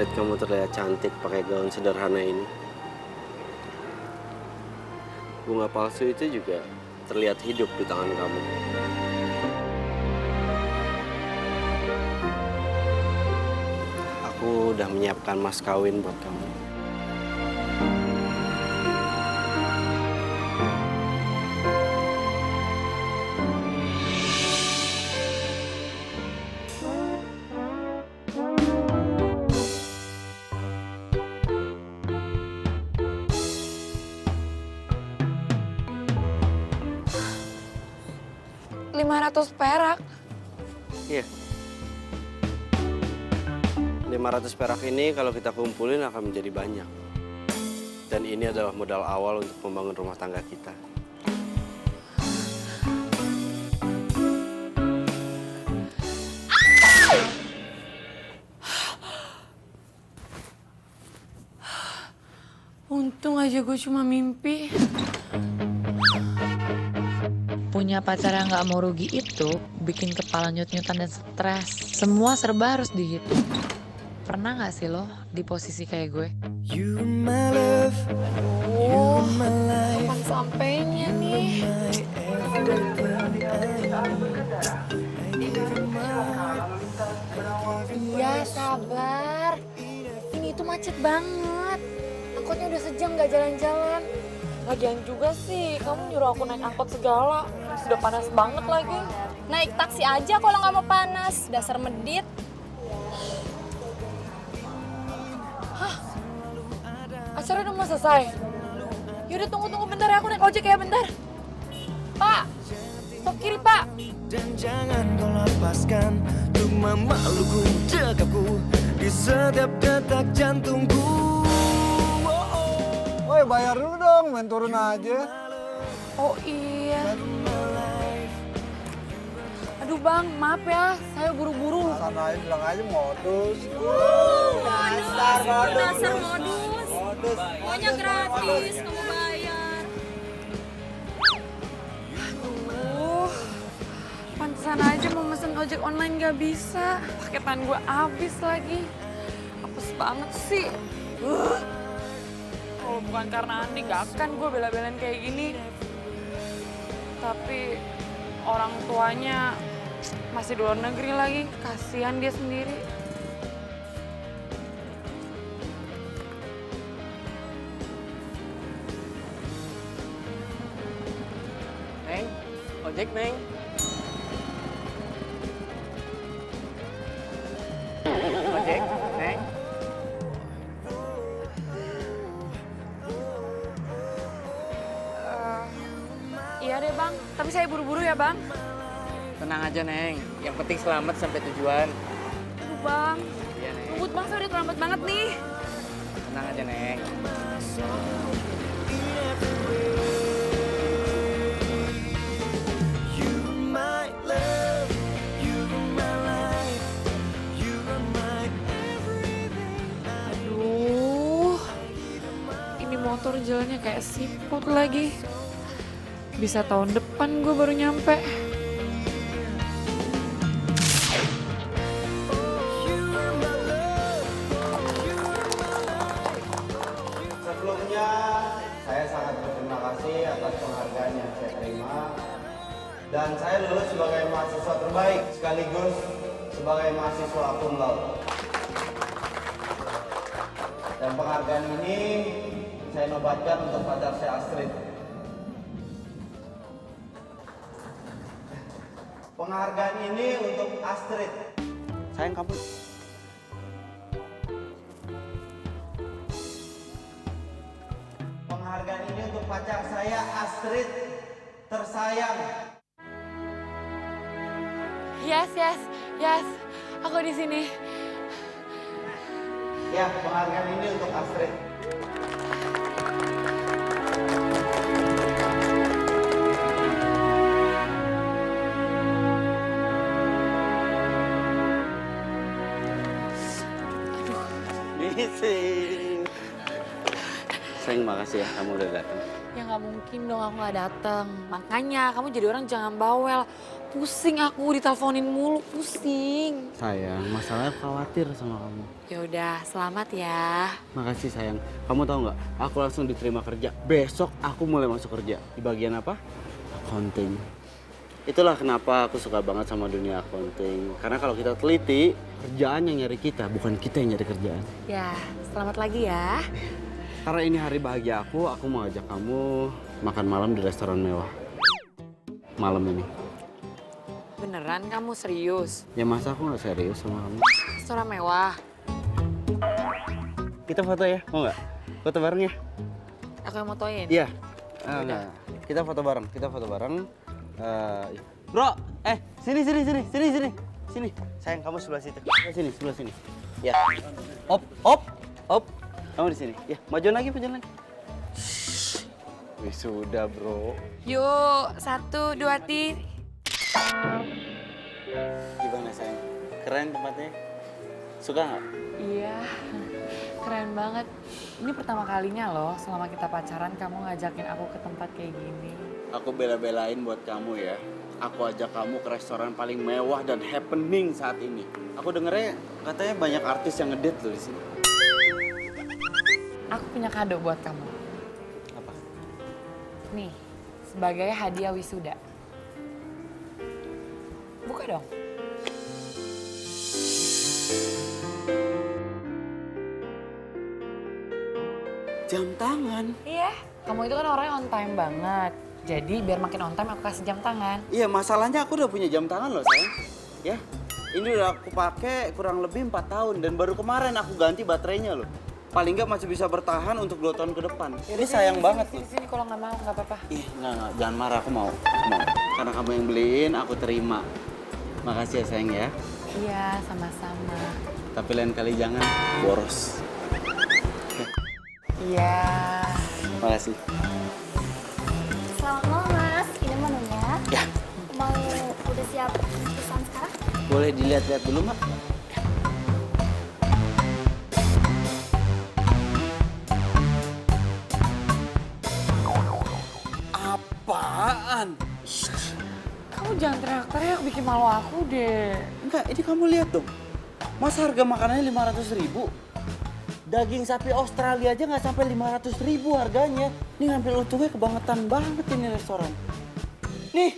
Astrid, kamu terlihat cantik pakai gaun sederhana ini. Bunga palsu itu juga terlihat hidup di tangan kamu. Aku udah menyiapkan mas kawin buat kamu. $500 perak. Iya. 500 perak ini kalau kita kumpulin akan menjadi banyak. Dan ini adalah modal awal untuk membangun rumah tangga kita. Untung aja gue cuma mimpi. Punya pacar yang gak mau rugi itu bikin kepala nyut-nyutan dan stres. Semua serba harus dihitung. Pernah gak sih lo di posisi kayak gue? Kapan sampainya nih? Iya, sabar. Ini tuh macet banget. Angkotnya udah sejam gak jalan-jalan. Lagian juga sih, kamu nyuruh aku naik angkot segala. Sudah panas banget lagi. Naik taksi aja kalau nggak mau panas. Dasar medit. Acara udah mau selesai. Yaudah tunggu bentar ya, aku naik ojek ya bentar. Pak, stop kiri Pak. Dan jangan kau lepaskan untuk memelukku, dekapku di setiap detak jantungku. Woi, bayar dulu dong, main turun aja. Oh iya. Aduh bang, maaf ya, saya buru-buru. Sana aja, bilang aja modus. Dasar modus. Pokoknya gratis, kamu bayar. Pantesan aja mau mesen ojek online gak bisa. Paketan gue habis lagi. Apes banget sih. Kalau bukan karena Andi gak akan gue bela-belain kayak gini. Tapi orang tuanya masih di luar negeri lagi. Kasihan dia sendiri. Neng, ojek Neng. Ojek, Neng. Iya deh bang, tapi saya buru-buru ya bang. Tenang aja, Neng. Yang penting selamat sampai tujuan. Aduh bang, Iya, Neng. ngebut bang, saya udah terlambat banget nih. Tenang aja, Neng. Aduh, ini motor jalannya kayak siput lagi. Bisa tahun depan gue baru nyampe. Sebelumnya, saya sangat berterima kasih atas penghargaan yang saya terima. Dan saya lulus sebagai mahasiswa terbaik sekaligus sebagai mahasiswa cum laude. Dan penghargaan ini saya nobatkan untuk pacar saya Astrid. Penghargaan ini untuk Astrid. Sayang kamu. Penghargaan ini untuk pacar saya Astrid tersayang. Yes, aku di sini. Ya, penghargaan ini untuk Astrid. Sayang, makasih ya kamu udah datang. Ya nggak mungkin dong aku nggak datang. Makanya kamu jadi orang jangan bawel. Pusing aku diteleponin mulu, pusing. Sayang, masalahnya khawatir sama kamu. Ya udah, selamat ya. Makasih sayang. Kamu tahu nggak? Aku langsung diterima kerja. Besok aku mulai masuk kerja. Di bagian apa? Accounting. Itulah kenapa aku suka banget sama dunia accounting. Karena kalau kita teliti, kerjaan yang nyari kita, bukan kita yang nyari kerjaan. Ya, selamat lagi ya. Karena ini hari bahagia aku mau ajak kamu makan malam di restoran mewah. Malam ini. Beneran kamu serius? Ya masa aku nggak serius sama kamu? Restoran mewah. Kita foto ya, mau nggak? Foto bareng ya? Aku yang motoin. Iya. Udah. Kita foto bareng, Bro, sini. Sini, sayang kamu sebelah situ. Sebelah sini. Ya. Op. Kamu di sini. Ya, majuan lagi. Wih, sudah, bro. Yuk, 1, 2, 3. Gimana sayang? Keren tempatnya? Suka nggak? Iya, keren banget. Ini pertama kalinya loh selama kita pacaran kamu ngajakin aku ke tempat kayak gini. Aku bela-belain buat kamu ya. Aku ajak kamu ke restoran paling mewah dan happening saat ini. Aku dengernya katanya banyak artis yang ngedate loh di sini. Aku punya kado buat kamu. Apa? Nih, sebagai hadiah wisuda. Buka dong. Jam tangan? Iya, kamu itu kan orangnya on time banget. Jadi biar makin on time aku kasih jam tangan. Iya, masalahnya aku udah punya jam tangan loh sayang. Ya, ini udah aku pakai kurang lebih 4 tahun dan baru kemarin aku ganti baterainya loh. Paling nggak masih bisa bertahan untuk 2 tahun ke depan. Ini sayang banget loh. Sini, kalau nggak mau nggak apa-apa. Ih, enggak, jangan marah, aku mau. Karena kamu yang beliin, aku terima. Makasih ya sayang ya. Iya, sama-sama. Tapi lain kali jangan boros. Iya. Makasih. Selamat malam Mas, ini menunya. Ya. Mau udah siap pesan sekarang? Boleh dilihat-lihat dulu, Mak? Apaan? Kamu jangan teriak-teriak bikin malu aku deh. Enggak, ini kamu lihat dong. Masa harga makanannya 500.000? Daging sapi Australia aja nggak sampai 500.000 harganya. Ini ngambil untungnya kebangetan banget ini restoran. Nih,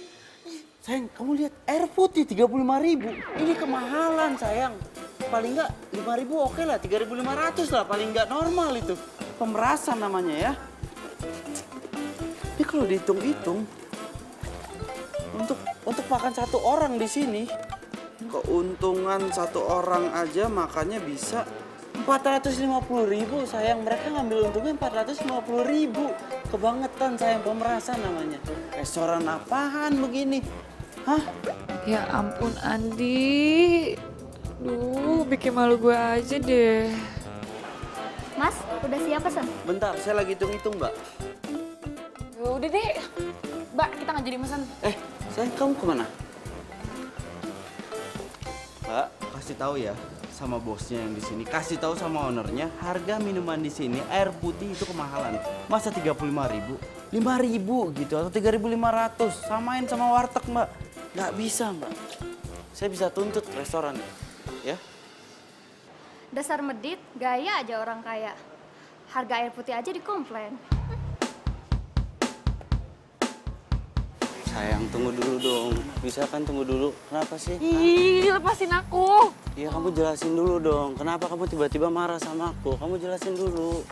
sayang, kamu lihat air putih 35.000. Ini kemahalan sayang. Paling nggak 5.000 oke lah, 3.500 lah. Paling nggak normal itu. Pemerasan namanya ya. Ini kalau dihitung-hitung, untuk makan 1 orang di sini, keuntungan 1 orang aja makannya bisa 450.000 sayang. Mereka ngambil untungnya 450.000. Kebangetan sayang, pemerasan namanya. Restoran apaan begini? Hah? Ya ampun Andi. Duh, bikin malu gue aja deh. Mas, udah siap pesan? Bentar, saya lagi hitung-hitung, Mbak. Ya udah deh. Mbak, kita nggak jadi pesan. Sayang, kamu kemana? Mbak, kasih tahu ya sama bosnya yang di sini. Kasih tahu sama ownernya, harga minuman di sini air putih itu kemahalan. Masa 35.000? 5.000 gitu atau 3.500. Samain sama warteg, Mbak. Nggak bisa, Mbak. Saya bisa tuntut restoran, ya. Dasar medit, gaya aja orang kaya. Harga air putih aja dikomplain. Sayang, tunggu dulu dong. Bisa kan tunggu dulu? Kenapa sih? Ih, lepasin aku. Iya, kamu jelasin dulu dong. Kenapa kamu tiba-tiba marah sama aku? Kamu jelasin dulu.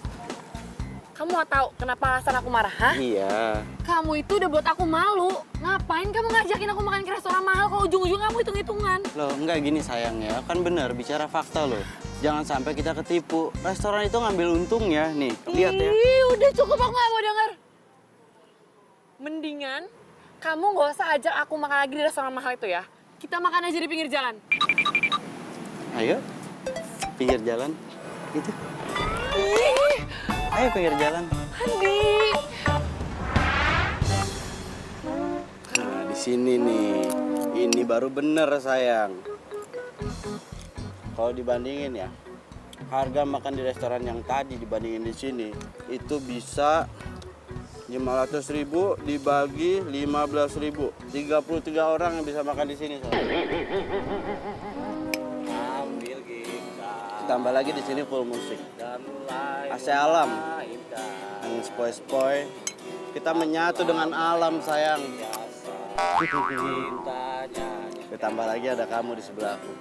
Kamu mau tahu kenapa alasan aku marah, hah? Iya. Kamu itu udah buat aku malu. Ngapain kamu ngajakin aku makan ke restoran mahal kalau ujung-ujung kamu hitung-hitungan? Loh, enggak gini sayang ya. Kan benar, bicara fakta loh. Jangan sampai kita ketipu. Restoran itu ngambil untung ya. Nih, lihat ya. Ih, udah cukup, aku gak mau denger. Mendingan kamu gak usah ajak aku makan lagi di restoran mahal itu ya. Kita makan aja di pinggir jalan. Ayo, pinggir jalan. Gitu. Ih, Ayo pinggir jalan. Andi. Nah, di sini nih. Ini baru bener sayang. Kalau dibandingin ya, harga makan di restoran yang tadi dibandingin di sini itu bisa 5 500.000 dibagi 15.000. 33 orang yang bisa makan di sini. Ambil kita Tambah lagi di sini full musik. dan mulai AC alam. mainkan Angin sepoi-sepoi. Kita menyatu dengan alam sayang. cintanya. Ditambah lagi ada kamu di sebelahku.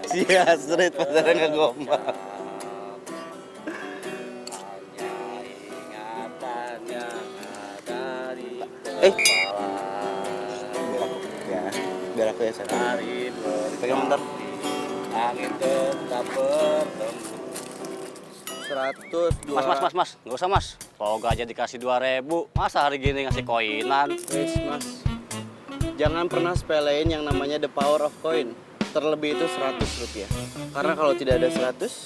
Sia, street pacarnya ngegombal. Hanya ingatan yang ada di Eh. kepala. Biar aku ya sayang. Hari Pegang bentar. angin tetap bertemu. 100, 200. Mas, nggak usah mas. Toga aja dikasih 2.000, masa hari gini ngasih koinan? Wes, Mas. Jangan pernah sepelein yang namanya the power of coin. Terlebih itu 100 rupiah. Karena kalau tidak ada 100,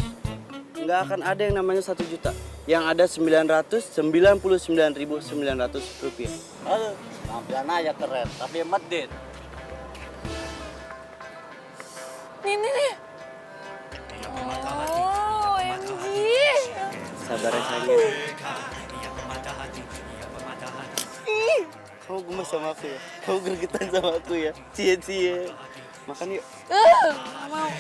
nggak akan ada yang namanya 1 juta. Yang ada 999.900 rupiah. Aduh, penampilan aja keren, tapi medit. Nih. Oh, OMG. Sabar ya sayang. Kamu gemes sama aku ya? Kamu gregetan sama aku ya? Cie. Makan yuk. Nggak mau.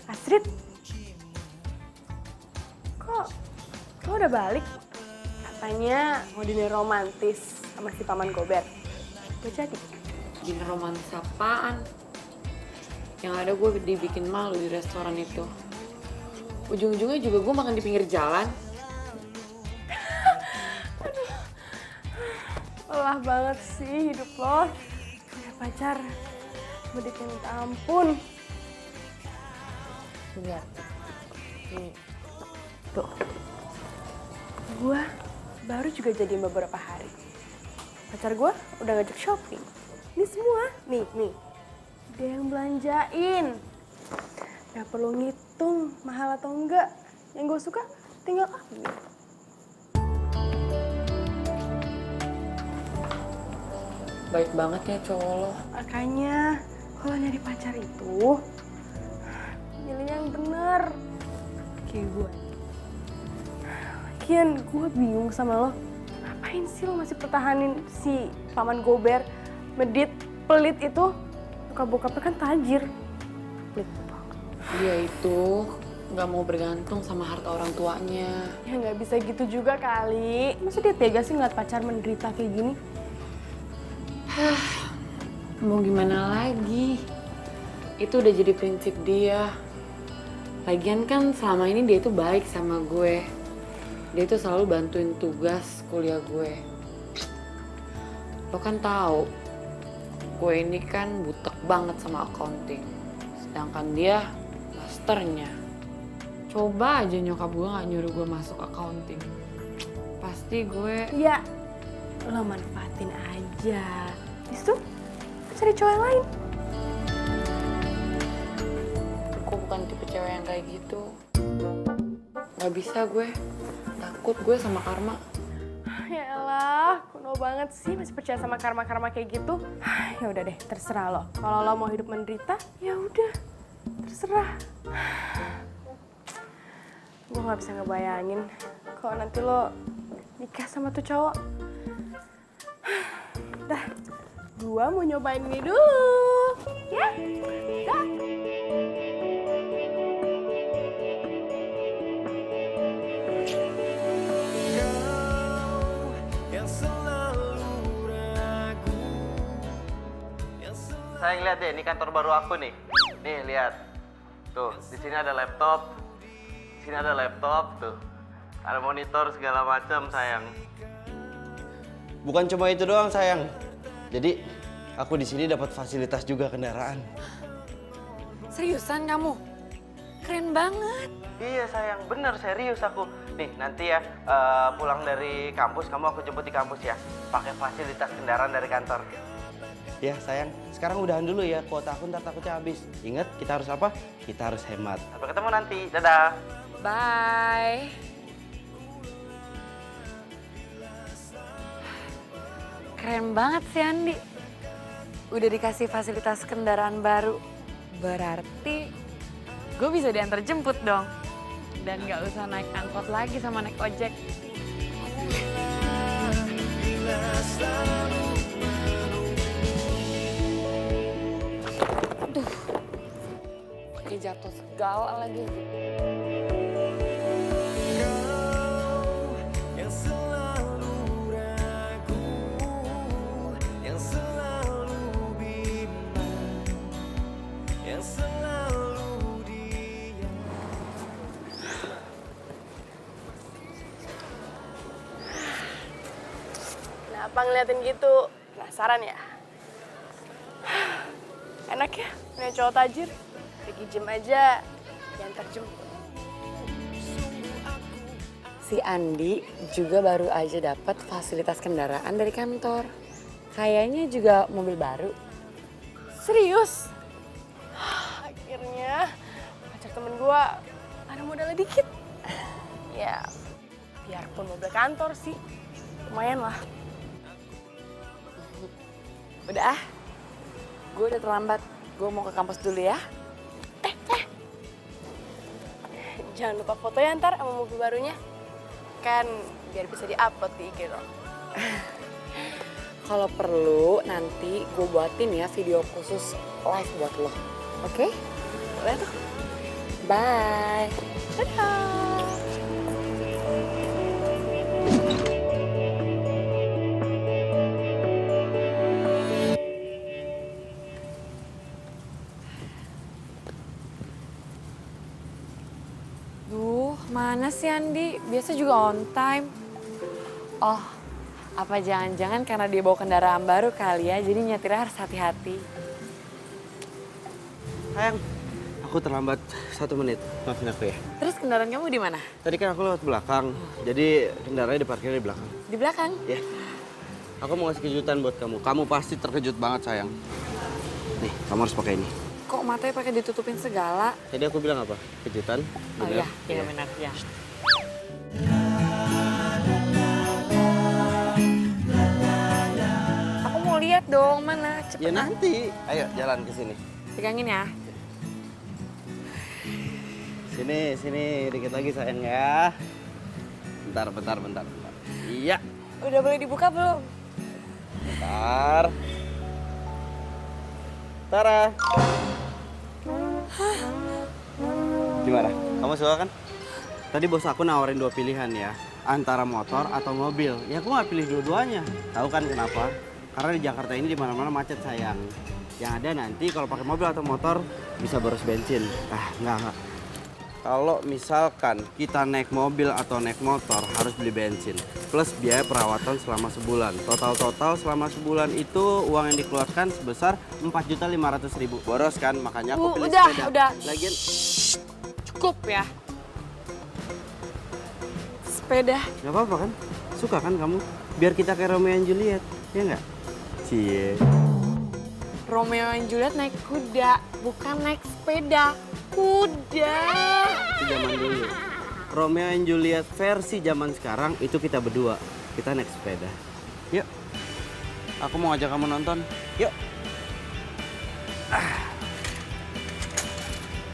Astrid, kok udah balik? Katanya mau dinner romantis sama si Paman Gober. Udah jadi? Dinner romantis apaan? Yang ada gue dibikin malu di restoran itu. Ujung-ujungnya juga gue makan di pinggir jalan. Lelah banget sih hidup lo. Punya pacar, meditnya minta ampun. Lihat. Nih. Tuh, gue baru juga jadi beberapa hari. Pacar gue udah ngajak shopping. Ini semua, nih, dia yang belanjain. Gak perlu ngitung mahal atau enggak. Yang gue suka tinggal ambil. Baik banget ya cowok lo. Makanya kalau nyari pacar itu milih yang bener. Kayak gue. Lagian gue bingung sama lo. Ngapain sih lo masih pertahanin si Paman Gober, medit, pelit itu? Bokap-bokapnya kan tajir. Pelit banget. Dia itu nggak mau bergantung sama harta orang tuanya. Ya nggak bisa gitu juga kali. Masa dia tega sih ngeliat pacar menderita kayak gini? Mau gimana lagi? Itu udah jadi prinsip dia. Lagian kan selama ini dia itu baik sama gue. Dia itu selalu bantuin tugas kuliah gue. Lo kan tahu, gue ini kan butek banget sama accounting. Sedangkan dia masternya. Coba aja nyokap gue gak nyuruh gue masuk accounting. Pasti gue... Ya, lo manfaatin aja. Habis itu, cari cowok yang lain. Gue bukan tipe cewek yang kayak gitu. Gak bisa gue. Takut gue sama karma. Ya elah, kuno banget sih masih percaya sama karma-karma kayak gitu. Ya udah deh, terserah lo. Kalau lo mau hidup menderita, ya udah, terserah. Gue nggak bisa ngebayangin kalau nanti lo nikah sama tuh cowok. Dah, gue mau nyobain ini dulu. Ya, dah. Sayang lihat deh, ini kantor baru aku nih. Nih lihat, tuh di sini ada laptop, di sini ada laptop, tuh ada monitor segala macam sayang. Bukan cuma itu doang sayang. Jadi aku di sini dapat fasilitas juga kendaraan. Seriusan kamu? Keren banget. Iya sayang, bener serius aku. Nih nanti ya pulang dari kampus kamu aku jemput di kampus ya. Pakai fasilitas kendaraan dari kantor. Ya sayang, sekarang udahan dulu ya, kuota aku ntar takutnya habis. Ingat kita harus apa? Kita harus hemat. Sampai ketemu nanti, dadah. Bye. Keren banget sih Andi. Udah dikasih fasilitas kendaraan baru. Berarti gue bisa diantar jemput dong. Dan gak usah naik angkot lagi sama naik ojek. Aduh, pakai jatuh segala lagi. Yang selalu ragu, yang selalu bimbang, yang selalu diam. Kenapa ngeliatin gitu? Penasaran ya? Enak ya, punya cowok tajir. Pergi gym aja, diantar jemput. Si Andi juga baru aja dapat fasilitas kendaraan dari kantor. Kayaknya juga mobil baru. Serius? Akhirnya pacar temen gua ada modalnya dikit. Ya, biarpun mobil kantor sih, lumayan lah. Udah ah, gue udah terlambat. Gue mau ke kampus dulu ya. Jangan lupa foto ya ntar sama mobil barunya. Kan biar bisa di-upload di IG dong. Kalau perlu nanti gue buatin ya video khusus live buat lo. Oke? Boleh tuh. Bye. Dadah. Duh, mana sih Andi? Biasa juga on time. Oh, apa jangan-jangan karena dia bawa kendaraan baru kali ya, jadi nyetirnya harus hati-hati. Sayang, aku terlambat 1 menit. Maafin aku ya. Terus kendaraan kamu di mana? Tadi kan aku lewat belakang, jadi kendaraannya diparkirnya di belakang. Di belakang. Ya, aku mau ngasih kejutan buat kamu. Kamu pasti terkejut banget sayang. Nih, kamu harus pakai ini. Kok matanya pakai ditutupin segala? Tadi aku bilang apa? Kejutan? Oh Bener? iya, benar ya. Aku mau lihat dong, mana? Cepet Ya nanti. Ayo jalan ke sini. Pegangin ya. Sini, dikit lagi sayang ya. Bentar. Iya, Udah boleh dibuka belum? bentar. Tara. Gimana? Kamu suka kan? Tadi bos aku nawarin 2 pilihan ya. Antara motor atau mobil. Ya aku nggak pilih dua-duanya. Tahu kan kenapa? Karena di Jakarta ini di mana-mana macet sayang. Yang ada nanti kalau pakai mobil atau motor bisa boros bensin. Enggak. Kalau misalkan kita naik mobil atau naik motor harus beli bensin. Plus biaya perawatan selama sebulan. Total selama sebulan itu uang yang dikeluarkan sebesar 4.500.000. Boros kan? Makanya aku pilih sepeda. Udah. Lagian Cukup ya. Sepeda. nggak apa-apa kan? Suka kan kamu? Biar kita kayak Romeo and Juliet, ya nggak? Cie. Romeo and Juliet naik kuda, bukan naik sepeda. Kuda. Itu zaman dulu. Romeo and Juliet versi zaman sekarang itu kita berdua. Kita naik sepeda. Yuk. Aku mau ajak kamu nonton. Yuk.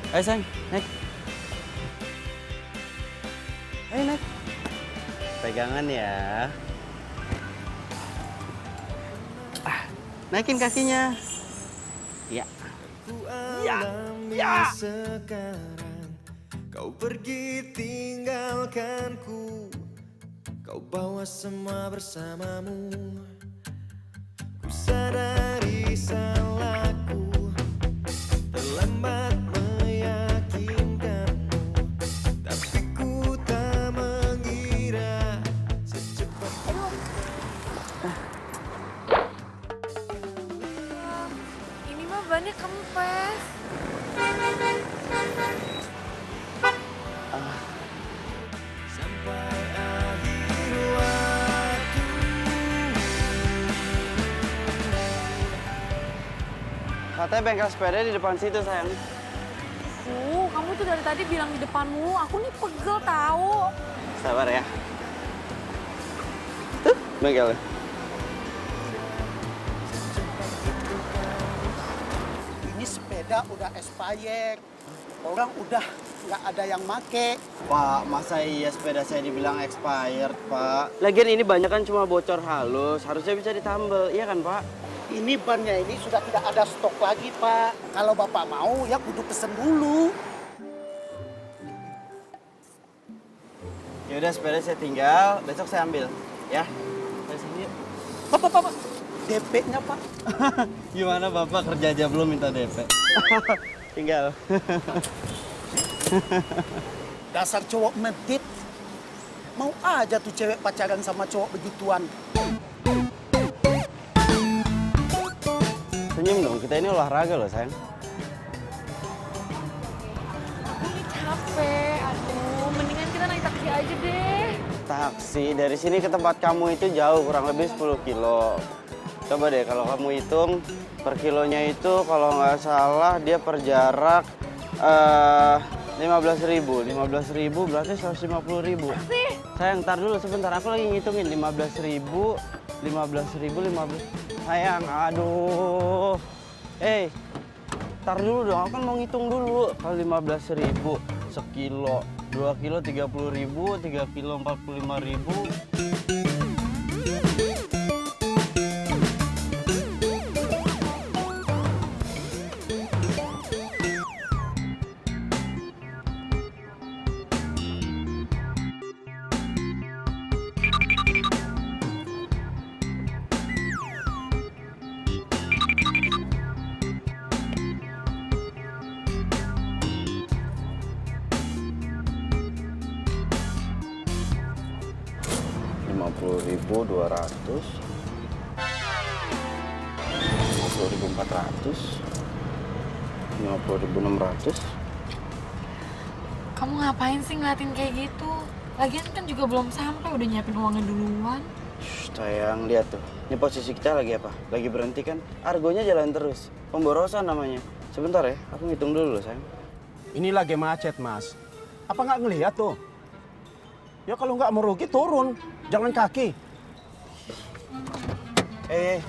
Ayo sayang, naik. Ayo naik. Pegangan ya. Naikin kakinya. Ya. Ya. Sekarang kau pergi tinggalkanku, kau bawa semua bersamamu. Ku sadari salahku, terlambat meyakinkanmu, tapi ku tak mengira secepat. Ini mah bannya kempes. Sampai akhir waktu. Katanya bengkel sepeda di depan situ sayang. aku. Kamu tuh dari tadi bilang di depanmu. Aku nih pegel tahu. Sabar ya. Tuh, bengkelnya. Ini sepeda udah expired. Orang udah nggak ada yang make. Pak, masa iya sepeda saya dibilang expired, Pak? Lagian ini banyak kan cuma bocor halus, harusnya bisa ditambal, iya kan, Pak? Ini bannya ini sudah tidak ada stok lagi, Pak. Kalau Bapak mau, ya kudu pesen dulu. Ya udah sepeda saya tinggal, besok saya ambil, ya. Saya sini. Pak. DP-nya, Pak. Gimana Bapak kerja aja belum minta DP? Tinggal. Dasar cowok medit. Mau aja tuh cewek pacaran sama cowok begituan. Senyum dong, kita ini olahraga loh, sayang. Aku nih capek. Aduh, mendingan kita naik taksi aja deh. Taksi, dari sini ke tempat kamu itu jauh, kurang lebih 10 kilo. Coba deh kalau kamu hitung per kilonya itu kalau nggak salah dia per jarak 15.000. 15.000 berarti 150.000. Sayang, ntar dulu sebentar. Aku lagi ngitungin 15.000. Sayang, aduh. Ntar dulu dong. Aku kan mau ngitung dulu. Kalau 15.000 sekilo, 2 kilo 30.000, 3 kilo 45.000. $50.200, 50.400, 50.600. Kamu ngapain sih ngeliatin kayak gitu? Lagian kan juga belum sampai, udah nyiapin uangnya duluan. Shh, sayang, lihat tuh. Ini posisi kita lagi apa? Lagi berhenti kan? Argonya jalan terus. Pemborosan namanya. Sebentar ya, aku ngitung dulu loh, sayang. Ini lagi macet, Mas. Apa nggak ngelihat tuh? Ya kalau nggak mau rugi turun, jangan kaki.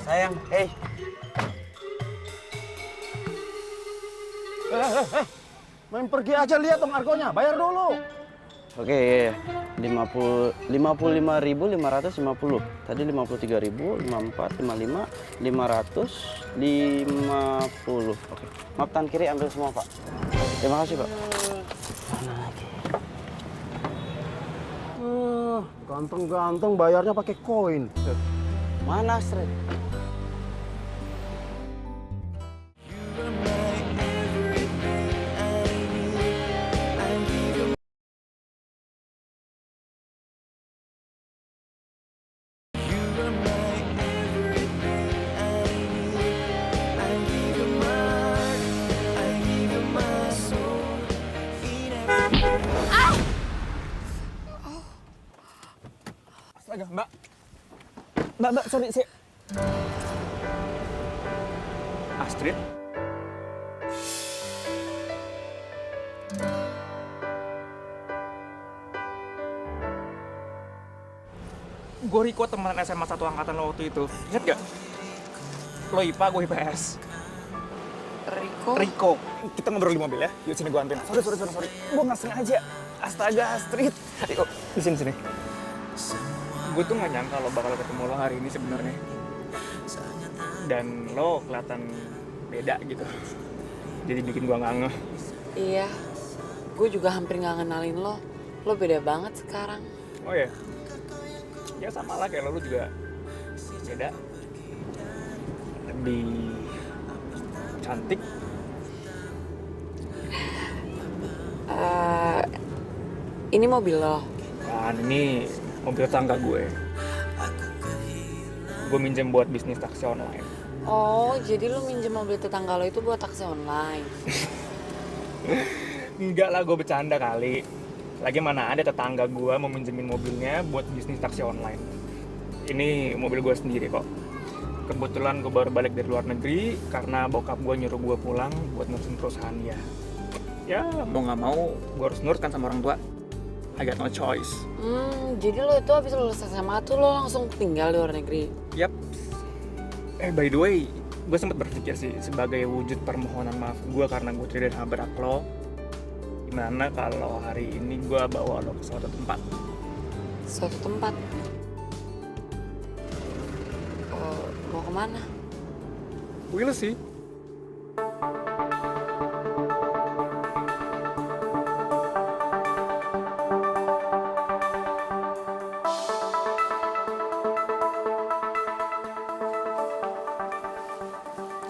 Sayang, Main pergi aja, lihat dong argonya, bayar dulu. Oke, iya. 55.550. Tadi 53.000, 54, 55, 500, 50. Oke. Maaf, tangan kiri ambil semua, Pak. Terima kasih, Pak. Mana lagi? Ganteng-ganteng bayarnya pakai koin. Mana, Astrid? Mbak, sorry, Astrid? Gue Riko, teman SMA 1 angkatan lo waktu itu. Ingat gak? Lo IPA, gue IPS. Riko. Kita ngobrol di mobil ya. Yuk sini gue anterin. Sorry. Gue nggak sengaja. Astaga, Astrid. Ayo, di sini. Gue tuh nggak nyangka lo bakal ketemu lo hari ini sebenarnya. Dan lo kelihatan beda gitu. Jadi bikin gue nggak ngeh. Iya, gue juga hampir nggak ngenalin lo. Lo beda banget sekarang. Oh ya? Ya sama lah kayak lo juga beda. Lebih cantik. Ini mobil lo. Kan ini mobil tangga gue. Gue minjem buat bisnis taksi online. Oh, jadi lo minjem mobil tetangga lo itu buat taksi online? Enggak lah, gue bercanda kali. Lagi mana ada tetangga gue mau minjemin mobilnya buat bisnis taksi online. Ini mobil gue sendiri kok. Kebetulan gue baru balik dari luar negeri karena bokap gue nyuruh gue pulang buat ngurusin perusahaan dia. Ya mau nggak mau gue harus nurut kan sama orang tua. I got no choice. Jadi lo itu habis lulus SMA tuh lo langsung tinggal di luar negeri? Yap. By the way, gue sempat berpikir sih sebagai wujud permohonan maaf gue karena gue tidak nabrak lo. Gimana kalau hari ini gue bawa lo ke suatu tempat? Suatu tempat? Mau kemana? Will sih.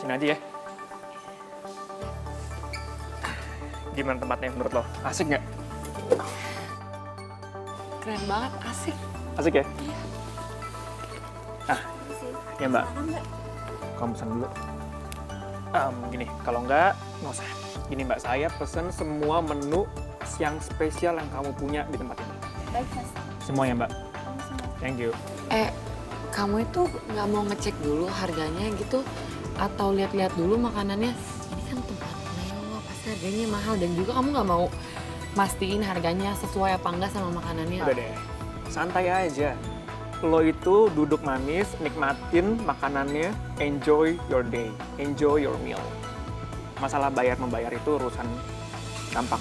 Sini aja ya. Gimana tempatnya menurut lo? Asik nggak? Keren banget, asik. Asik ya? Iya. Ya mbak. Kamu pesan dulu. Gini, kalau nggak usah. Gini mbak, saya pesen semua menu yang spesial yang kamu punya di tempat ini. Baik, Mas. Semuanya mbak. Thank you. Kamu itu nggak mau ngecek dulu harganya gitu? Atau lihat-lihat dulu makanannya? Ini kan tempat mewah, pasti harganya mahal. Dan juga kamu nggak mau mastiin harganya sesuai apa enggak sama makanannya? Udah deh, santai aja. Lo itu duduk manis, nikmatin makanannya, enjoy your day, enjoy your meal. Masalah bayar-membayar itu urusan gampang.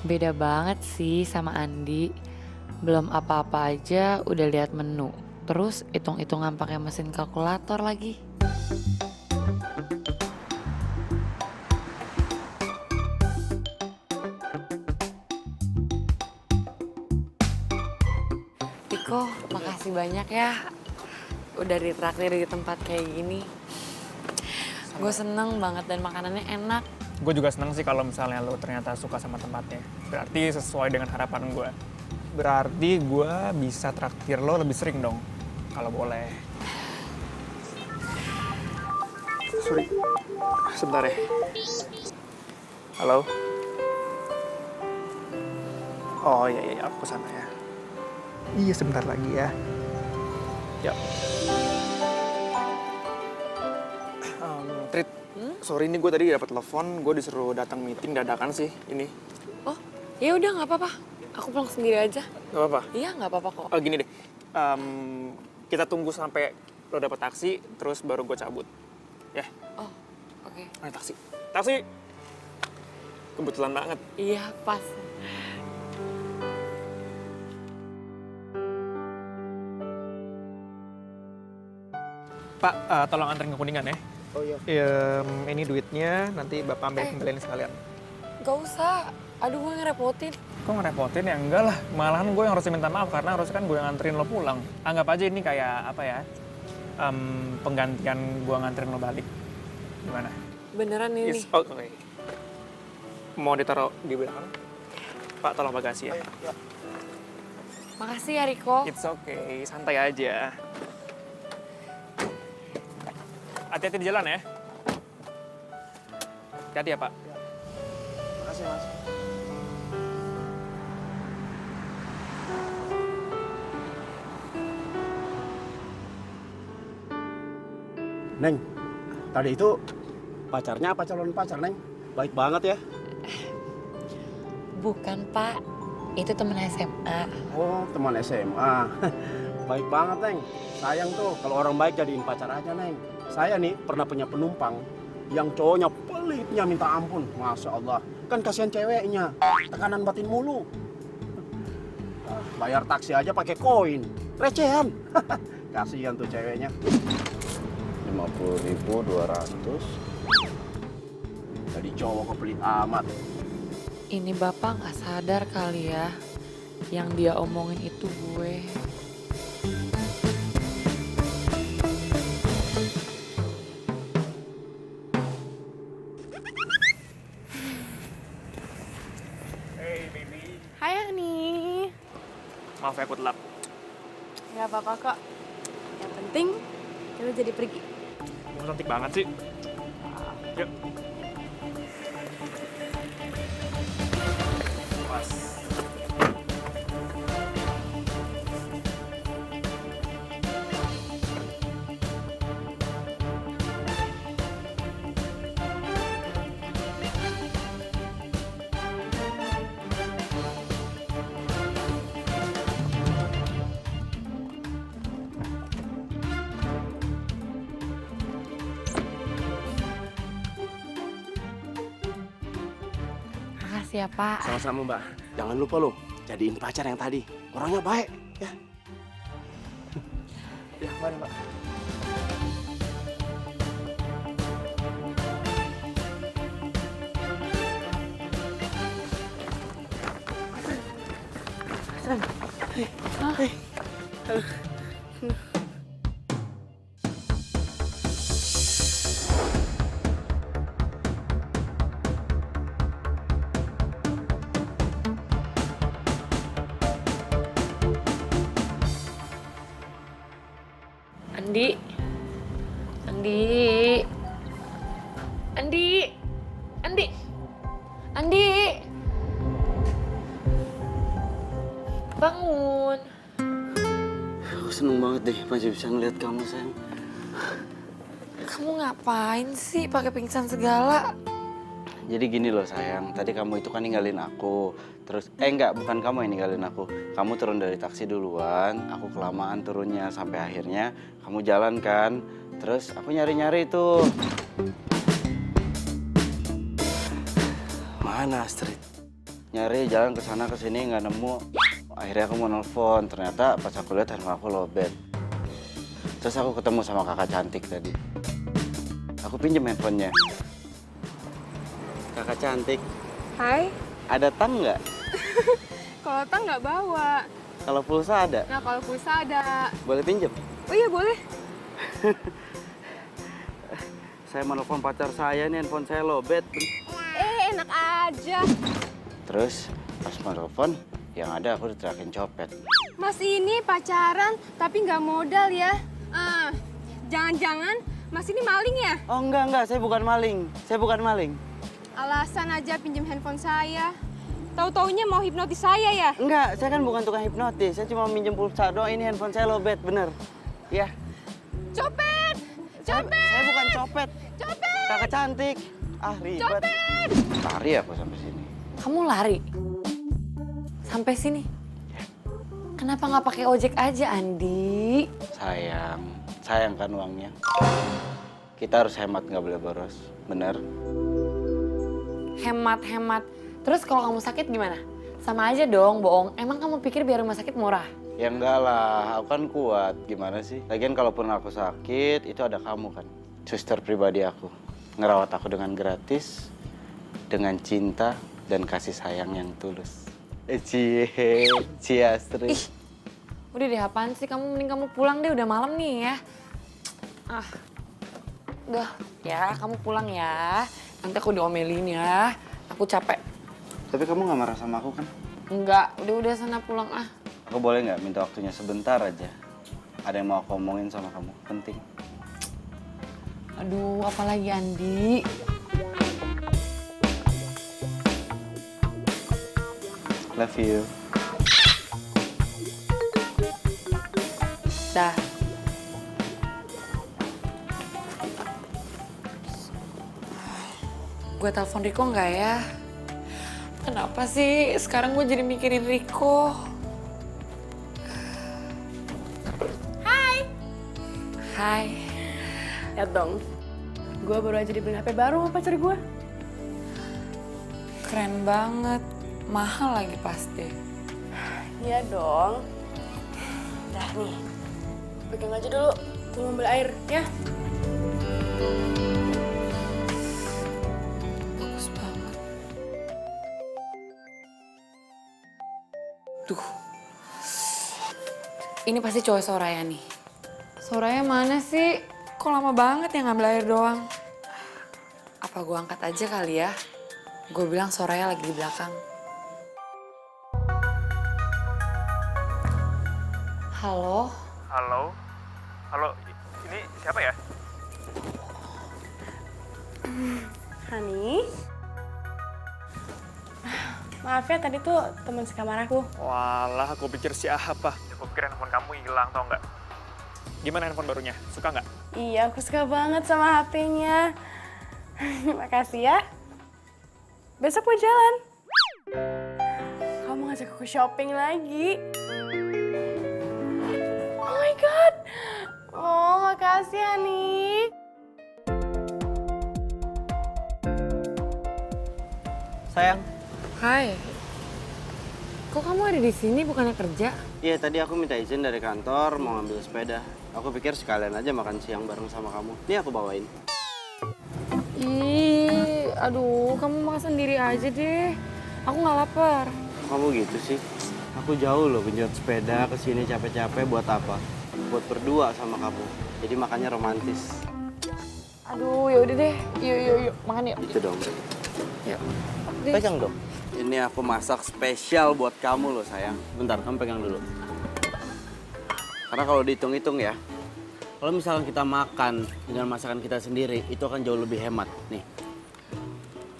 Beda banget sih sama Andi. Belum apa-apa aja udah lihat menu. Terus hitung-hitungan pakai mesin kalkulator lagi. Tiko, makasih banyak ya. Udah ditraktir di tempat kayak gini. Gue seneng banget dan makanannya enak. Gue juga seneng sih kalau misalnya lo ternyata suka sama tempatnya. Berarti sesuai dengan harapan gue. Berarti gue bisa traktir lo lebih sering dong, kalau boleh. Sorry, sebentar ya. Halo? Oh iya, aku kesana ya. Iya, sebentar lagi ya. Ya. Trit, sorry ini gue tadi dapat telepon, gue disuruh datang meeting dadakan sih ini. Oh, ya udah nggak apa-apa. Aku pulang sendiri aja. Gak apa-apa? Iya, nggak apa-apa kok. Oh gini deh, kita tunggu sampai lo dapet taksi, terus baru gue cabut. Ya? Oh, oke. Ayo taksi. Taksi! Kebetulan banget. Iya, pas. Pak, tolong anterin ke Kuningan ya. Oh iya. Ini duitnya, nanti Bapak ambil kembaliin sekalian. Gak usah. Aduh, gue ngerepotin. Kok ngerepotin? Ya enggak lah. Malahan gue yang harus minta maaf karena harusnya kan gue yang nganterin lo pulang. Anggap aja ini kayak apa ya, penggantian gue nganterin lo balik. Gimana? Beneran ini. Oke. Mau ditaruh di belakang? Pak, tolong bagasi ya. Makasih ya, Riko. It's okay, santai aja. Hati-hati di jalan ya. Hati-hati ya, Pak. Makasih, Mas. Neng, tadi itu pacarnya apa calon pacar, Neng? Baik banget ya. Bukan, Pak. Itu temen SMA. Oh, teman SMA. Baik banget, Neng. Sayang tuh kalau orang baik jadiin pacar aja, Neng. Saya nih pernah punya penumpang yang cowoknya pelitnya minta ampun. Masya Allah. Kan kasihan ceweknya. Tekanan batin mulu. Bayar taksi aja pakai koin. Recehan. Kasihan tuh ceweknya. 50.200. Jadi cowok kepelit amat. Ini Bapak nggak sadar kali ya. Yang dia omongin itu gue. Hey, baby. Hai Ani. Maaf ya, aku telat. Gak apa-apa kok. Yang penting kita jadi pergi. Kamu cantik banget sih. Yuk. Pas. Makasih ya, Pak. Sama-sama Mbak. Jangan lupa loh, jadiin pacar yang tadi. Orangnya baik, ya. Ya, mari Mbak. Andi. Andi. Andi. Andi. Andi. Bangun. Aku seneng banget deh masih bisa ngeliat kamu, sayang. Kamu ngapain sih pakai pingsan segala? Jadi gini loh sayang, tadi kamu itu kan ninggalin aku. Terus, enggak, bukan kamu yang ninggalin aku. Kamu turun dari taksi duluan, aku kelamaan turunnya. Sampai akhirnya kamu jalan kan. Terus aku nyari-nyari itu. Mana Astrid? Nyari jalan ke sana ke sini nggak nemu. Akhirnya aku mau nelfon, ternyata pas aku lihat handphone aku lowbat. Terus aku ketemu sama kakak cantik tadi. Aku pinjam handphonenya. Kakak cantik, Hai. ada tang nggak? Kalau tang nggak bawa. Kalau pulsa ada? Nah kalau pulsa ada. Boleh pinjam? Oh iya boleh. Saya menelpon pacar saya nih, handphone saya lowbat. Enak aja. Terus pas menelpon, yang ada aku diterakin copet. Mas ini pacaran tapi nggak modal ya. Jangan-jangan Mas ini maling ya? Oh enggak, saya bukan maling. Saya bukan maling. Alasan aja pinjam handphone saya. Tahu-taunya mau hipnotis saya ya? Enggak, saya kan bukan tukang hipnotis. Saya cuma minjem pulsa doang, ini handphone saya lowbat, bener. Ya. Copet! Copet! Saya bukan copet. Copet! Kakak cantik. Ah, ribet. Copet! Lari aku sampai sini. Kamu lari? Sampai sini? Kenapa nggak pakai ojek aja, Andi? Sayang kan uangnya. Kita harus hemat, nggak boleh boros. Bener? Hemat. Terus kalau kamu sakit gimana? Sama aja dong, bohong. Emang kamu pikir biar rumah sakit murah? Ya enggak lah, aku kan kuat. Gimana sih? Lagian kalaupun aku sakit, itu ada kamu kan. Suster pribadi aku. Ngerawat aku dengan gratis, dengan cinta, dan kasih sayang yang tulus. Cie Astrid. Ih, udah deh apaan sih? Mending kamu pulang deh, udah malam nih ya. Udah, ya kamu pulang ya. Nanti aku diomelin ya. Aku capek. Tapi kamu nggak marah sama aku kan? Enggak, udah sana pulang ah. Aku boleh nggak minta waktunya sebentar aja? Ada yang mau aku omongin sama kamu, penting. Aduh, apalagi Andi? Love you. Dah. Gue telepon Riko nggak ya? Kenapa sih sekarang gue jadi mikirin Riko? Hai. Lihat dong. Gue baru aja dibeli HP baru sama pacar gue. Keren banget. Mahal lagi pasti. Iya dong. Dah nih. Pegang aja dulu. Gue mau ambil air ya. Bagus banget. Duh. Ini pasti cowok Soraya nih. Soraya mana sih? Kok lama banget ya ngambil air doang? Apa gue angkat aja kali ya? Gue bilang Soraya lagi di belakang. Halo? Halo? Halo, ini siapa ya? Hani. Maaf ya tadi tuh teman sekamar aku. Walah, aku pikir siapa. Aku pikir handphone kamu hilang, tau nggak? Gimana handphone barunya? Suka nggak? Iya, aku suka banget sama HP-nya. Makasih ya. Besok mau jalan. Kamu ngajak aku shopping lagi. Oh my God. Oh, makasih, Hani. Sayang, Hai. Kok kamu ada di sini bukannya kerja? Iya, tadi aku minta izin dari kantor mau ngambil sepeda. Aku pikir sekalian aja makan siang bareng sama kamu. Nih aku bawain. Ih, aduh, kamu makan sendiri aja deh. Aku nggak lapar. Kamu gitu sih? Aku jauh loh genjot sepeda ke sini capek-capek buat apa? Buat berdua sama kamu. Jadi makannya romantis. Aduh, ya udah deh. Yuk, makan yuk. Itu dong. Yuk. Pegang dong. Ini aku masak spesial buat kamu loh sayang. Bentar, kamu pegang dulu. Karena kalau dihitung-hitung ya, kalau misalkan kita makan dengan masakan kita sendiri, itu akan jauh lebih hemat. Nih,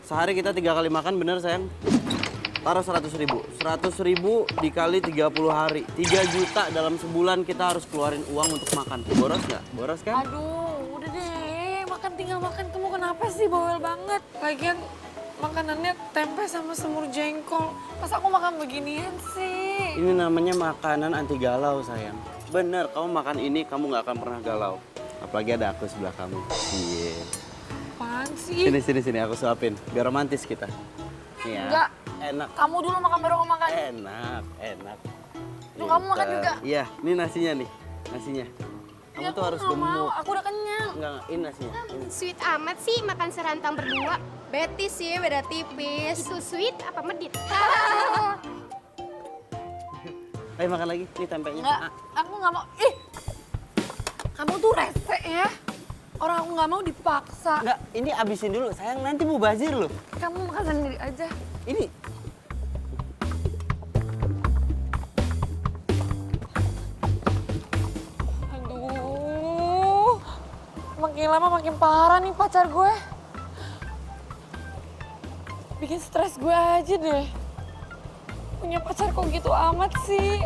sehari kita 3 kali makan, bener sayang? Taruh 100.000. 100.000 dikali 30 hari. 3 juta dalam sebulan kita harus keluarin uang untuk makan. Boros nggak? Boros kan? Aduh, udah deh. Makan tinggal makan. Kamu kenapa sih bawel banget? Lagian makanannya tempe sama semur jengkol. Masa aku makan beginian sih? Ini namanya makanan anti galau sayang. Bener, kamu makan ini kamu nggak akan pernah galau. Apalagi ada aku sebelah kamu. Iya. Apaan sih? Sini aku suapin. Biar romantis kita. Nih ya. Enggak. Enak. Kamu dulu makan baru aku makan. Enak. Tuh, kamu makan juga. Iya, ini nasinya nih. Nasinya. Kamu tuh harus gemuk. Aku udah kenyang. Enggak, ini nasinya. Ini. Sweet amat sih makan serantang berdua. Betis sih, beda tipis. Itu sweet apa medit? Ayo makan lagi, ini tempenya. Enggak, aku nggak mau. Ih, kamu tuh rese ya. Orang aku nggak mau dipaksa. Enggak, ini abisin dulu. Sayang nanti mau bazir loh. Kamu makan sendiri aja. Ini. Aduh, makin lama makin parah nih pacar gue. Bikin stres gue aja deh. Punya pacar kok gitu amat sih.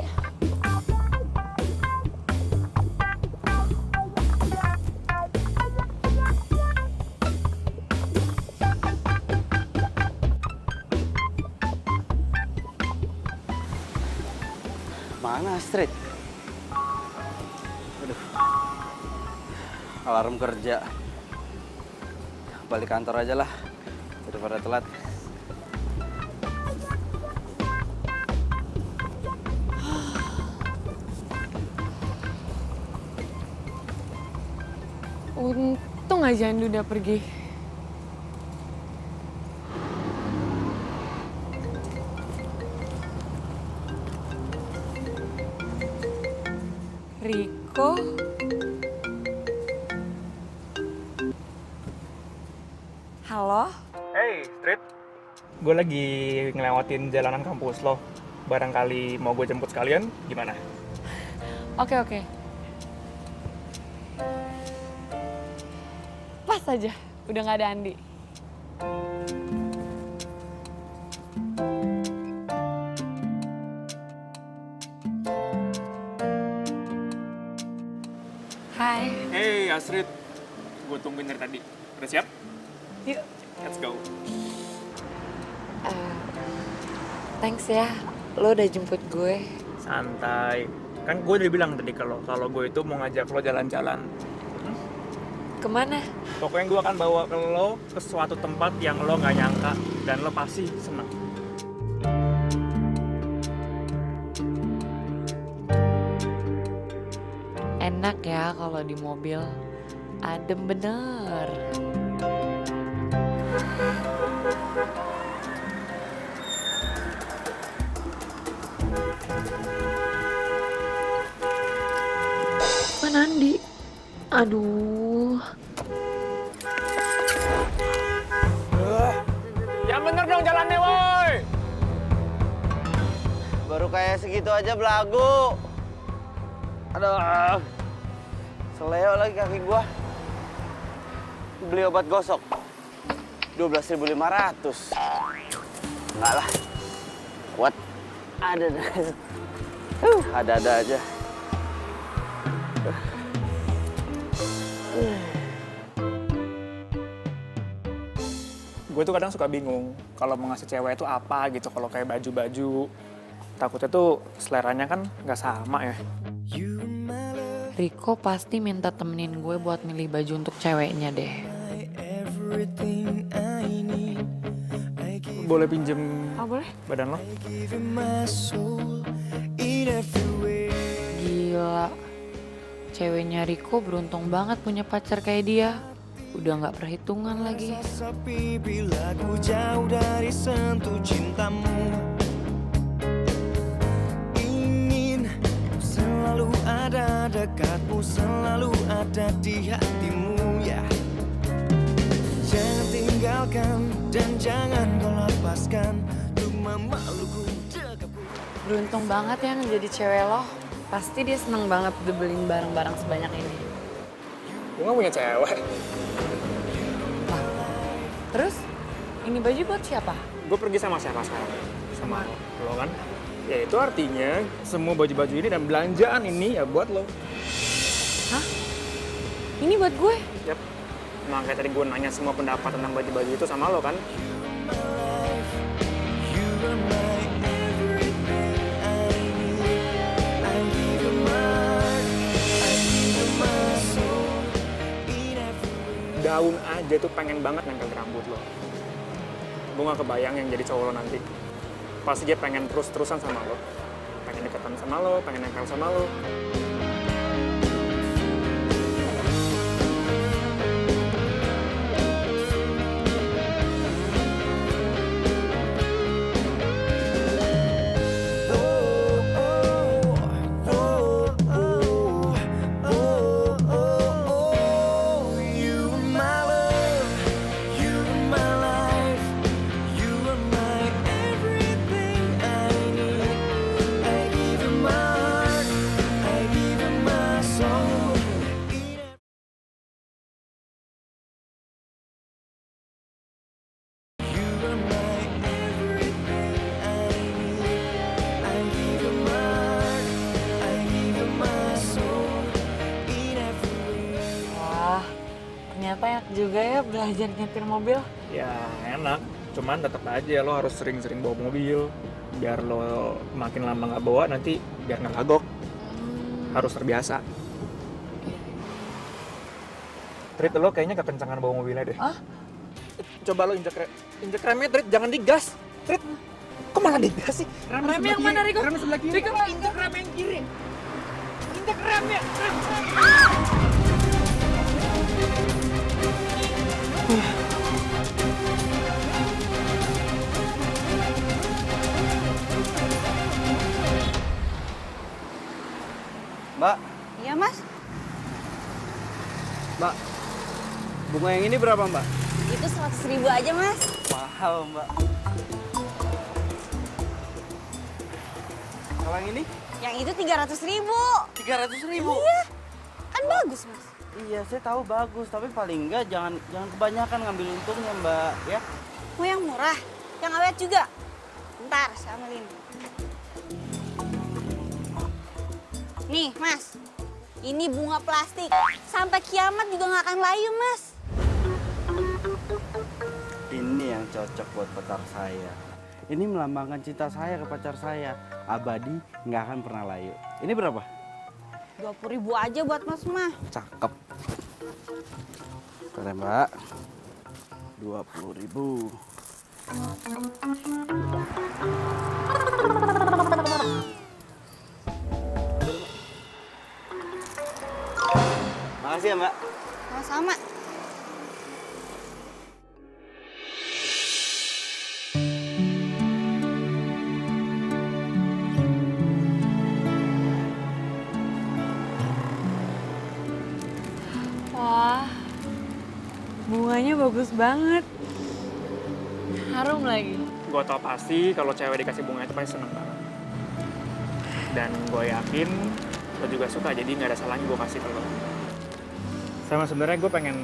Mana Astrid? Aduh. Alarm kerja. Balik kantor aja lah. Daripada telat. Untung aja Andu udah pergi. Riko? Halo? Hey, Street. Gue lagi ngelewatin jalanan kampus lo. Barangkali mau gue jemput sekalian, gimana? Oke. Pas aja, udah gak ada Andi. Hai. Hey, Astrid. Gue tungguin dari tadi. Udah siap? Yuk. Let's go. Thanks ya, lo udah jemput gue. Santai. Kan gue udah bilang tadi kalau gue itu mau ngajak lo jalan-jalan. Kemana? Pokoknya gue akan bawa ke lo ke suatu tempat yang lo nggak nyangka dan lo pasti seneng. Enak ya kalau di mobil, adem bener. Mana Andi? Aduh. Yang bener dong jalannya, woi! Baru kayak segitu aja belagu. Aduh. Seleo lagi kaki gua. Beli obat gosok. 12.500. Enggak lah. Kuat. Ada aja. Gue tuh kadang suka bingung kalau mau ngasih cewek itu apa gitu, kalau kayak baju-baju. Takutnya tuh seleranya kan nggak sama ya. Riko pasti minta temenin gue buat milih baju untuk ceweknya deh. boleh pinjem Oh boleh? badan lo? Give you my soul in every way. Gila, ceweknya Riko beruntung banget punya pacar kayak dia. Udah nggak perhitungan lagi. Sepi bila ku jauh dari sentuh cintamu. Ingin selalu ada dekatmu, selalu ada di hatimu ya. Jangan tinggalkan dan jangan kau lepaskan untuk memelukku dekapku. Beruntung banget ya jadi cewek lo. Pasti dia seneng banget dibeliin barang-barang sebanyak ini. Gue gak punya cewek. Terus, ini baju buat siapa? Gue pergi sama siapa sekarang? Sama lo kan? Ya itu artinya semua baju-baju ini dan belanjaan ini ya buat lo. Hah? Ini buat gue? Yap. Makanya tadi gue nanya semua pendapat tentang baju-baju itu sama lo kan? You are my everything I need. I give you my, I give you my soul in every way. Daun aja tuh pengen banget nempel di rambut lo. Gue gak kebayang yang jadi cowok lo nanti. Pasti dia pengen terus-terusan sama lo. Pengen deketan sama lo, pengen nempel sama lo. Wah, ternyata enak juga ya belajar nyetir mobil. Ya enak, cuman tetap aja lo harus sering-sering bawa mobil. Biar lo makin lama nggak bawa nanti biar nggak kagok. Harus terbiasa. Trit, lo kayaknya kekencangan bawa mobilnya deh. Hah? Coba lo injek remnya, Trit, jangan digas. Trit, kok malah digas sih? Rem yang mana, Riko? Rem sebelah kiri. Riko, injek rem yang kiri. Injek remnya. Mbak, Iya mas, Mbak, bunga yang ini berapa Mbak? itu 100.000 aja mas. Mahal Mbak. Kalau yang ini? Yang itu 300.000. 300.000. Iya, kan bagus mas. Iya, saya tahu bagus, tapi paling enggak jangan kebanyakan ngambil untungnya Mbak, ya. Mau yang murah, yang awet juga. Ntar, saya ambilin. Nih mas, ini bunga plastik. Sampai kiamat juga nggak akan layu mas. Ini yang cocok buat pacar saya. Ini melambangkan cinta saya ke pacar saya. Abadi, nggak akan pernah layu. Ini berapa? 20.000 aja buat mas mah. Cakep. Keren Mbak. 20.000. Makasih ya Mbak. Sama-sama. Wah, bunganya bagus banget. Harum lagi. Gue tau pasti kalau cewek dikasih bunga itu pasti seneng banget. Dan gue yakin lo juga suka, jadi nggak ada salahnya gue kasih ke lo. Sama sebenarnya gue pengen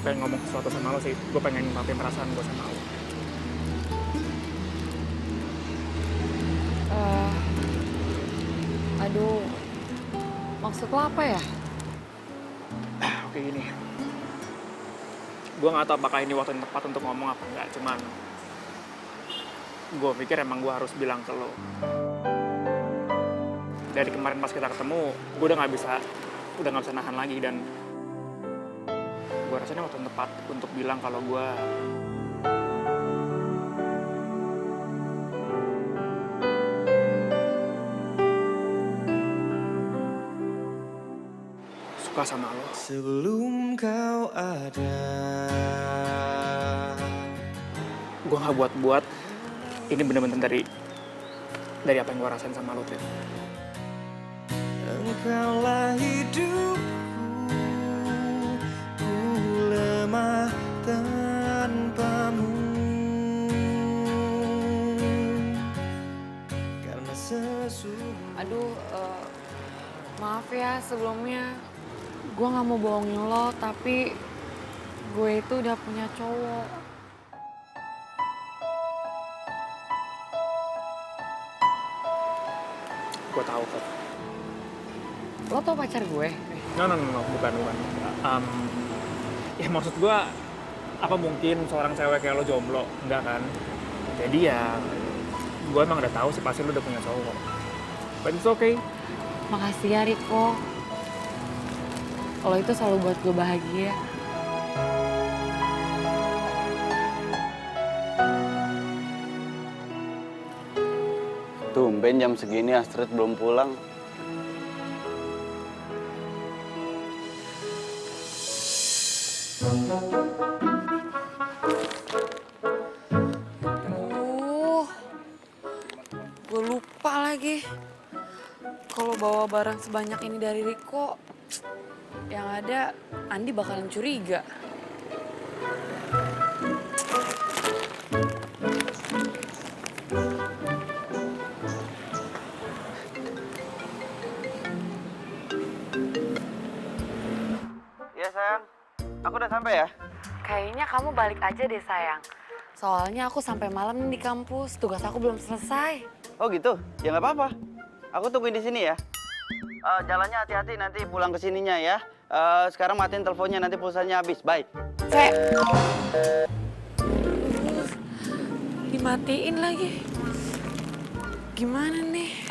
ngomong sesuatu sama lo sih. Gue pengen ngungkapin perasaan gue sama lo. Aduh, maksud lo apa ya? Oke gini, gue nggak tahu apakah ini waktu yang tepat untuk ngomong apa enggak. Cuman gue pikir emang gue harus bilang ke lo. Dari kemarin pas kita ketemu, gue udah nggak bisa nahan lagi, dan gue rasanya waktu yang tepat untuk bilang kalau gue sama lo. Sebelum kau ada. Gue gak buat-buat. Ini bener-bener dari apa yang gue rasain sama lo, Tit. Engkaulah hidupku, ku lemah tanpamu. Karena sesungguhnya. Aduh, maaf ya sebelumnya. Gue gak mau bohongin lo, tapi gue itu udah punya cowok. Gue tahu kok. Lo tau pacar gue? No, bukan. Ya maksud gue, apa mungkin seorang cewek kayak lo jomblo? Enggak kan? Jadi ya, gue emang udah tahu sih pasti lo udah punya cowok. But it's okay. Makasih ya Riko. Lo itu selalu buat gue bahagia. Tumben jam segini Astrid belum pulang. Gue lupa lagi. Kalau bawa barang sebanyak ini dari Riko, yang ada Andi bakalan curiga. Iya sayang, aku udah sampai ya. Kayaknya kamu balik aja deh sayang. Soalnya aku sampai malam nih di kampus, tugas aku belum selesai. Oh gitu? Ya nggak apa-apa. Aku tungguin di sini ya. Jalannya hati-hati nanti pulang ke sininya ya. Sekarang matiin teleponnya, nanti pulsanya habis. Bye. Dimatiin lagi. Gimana nih?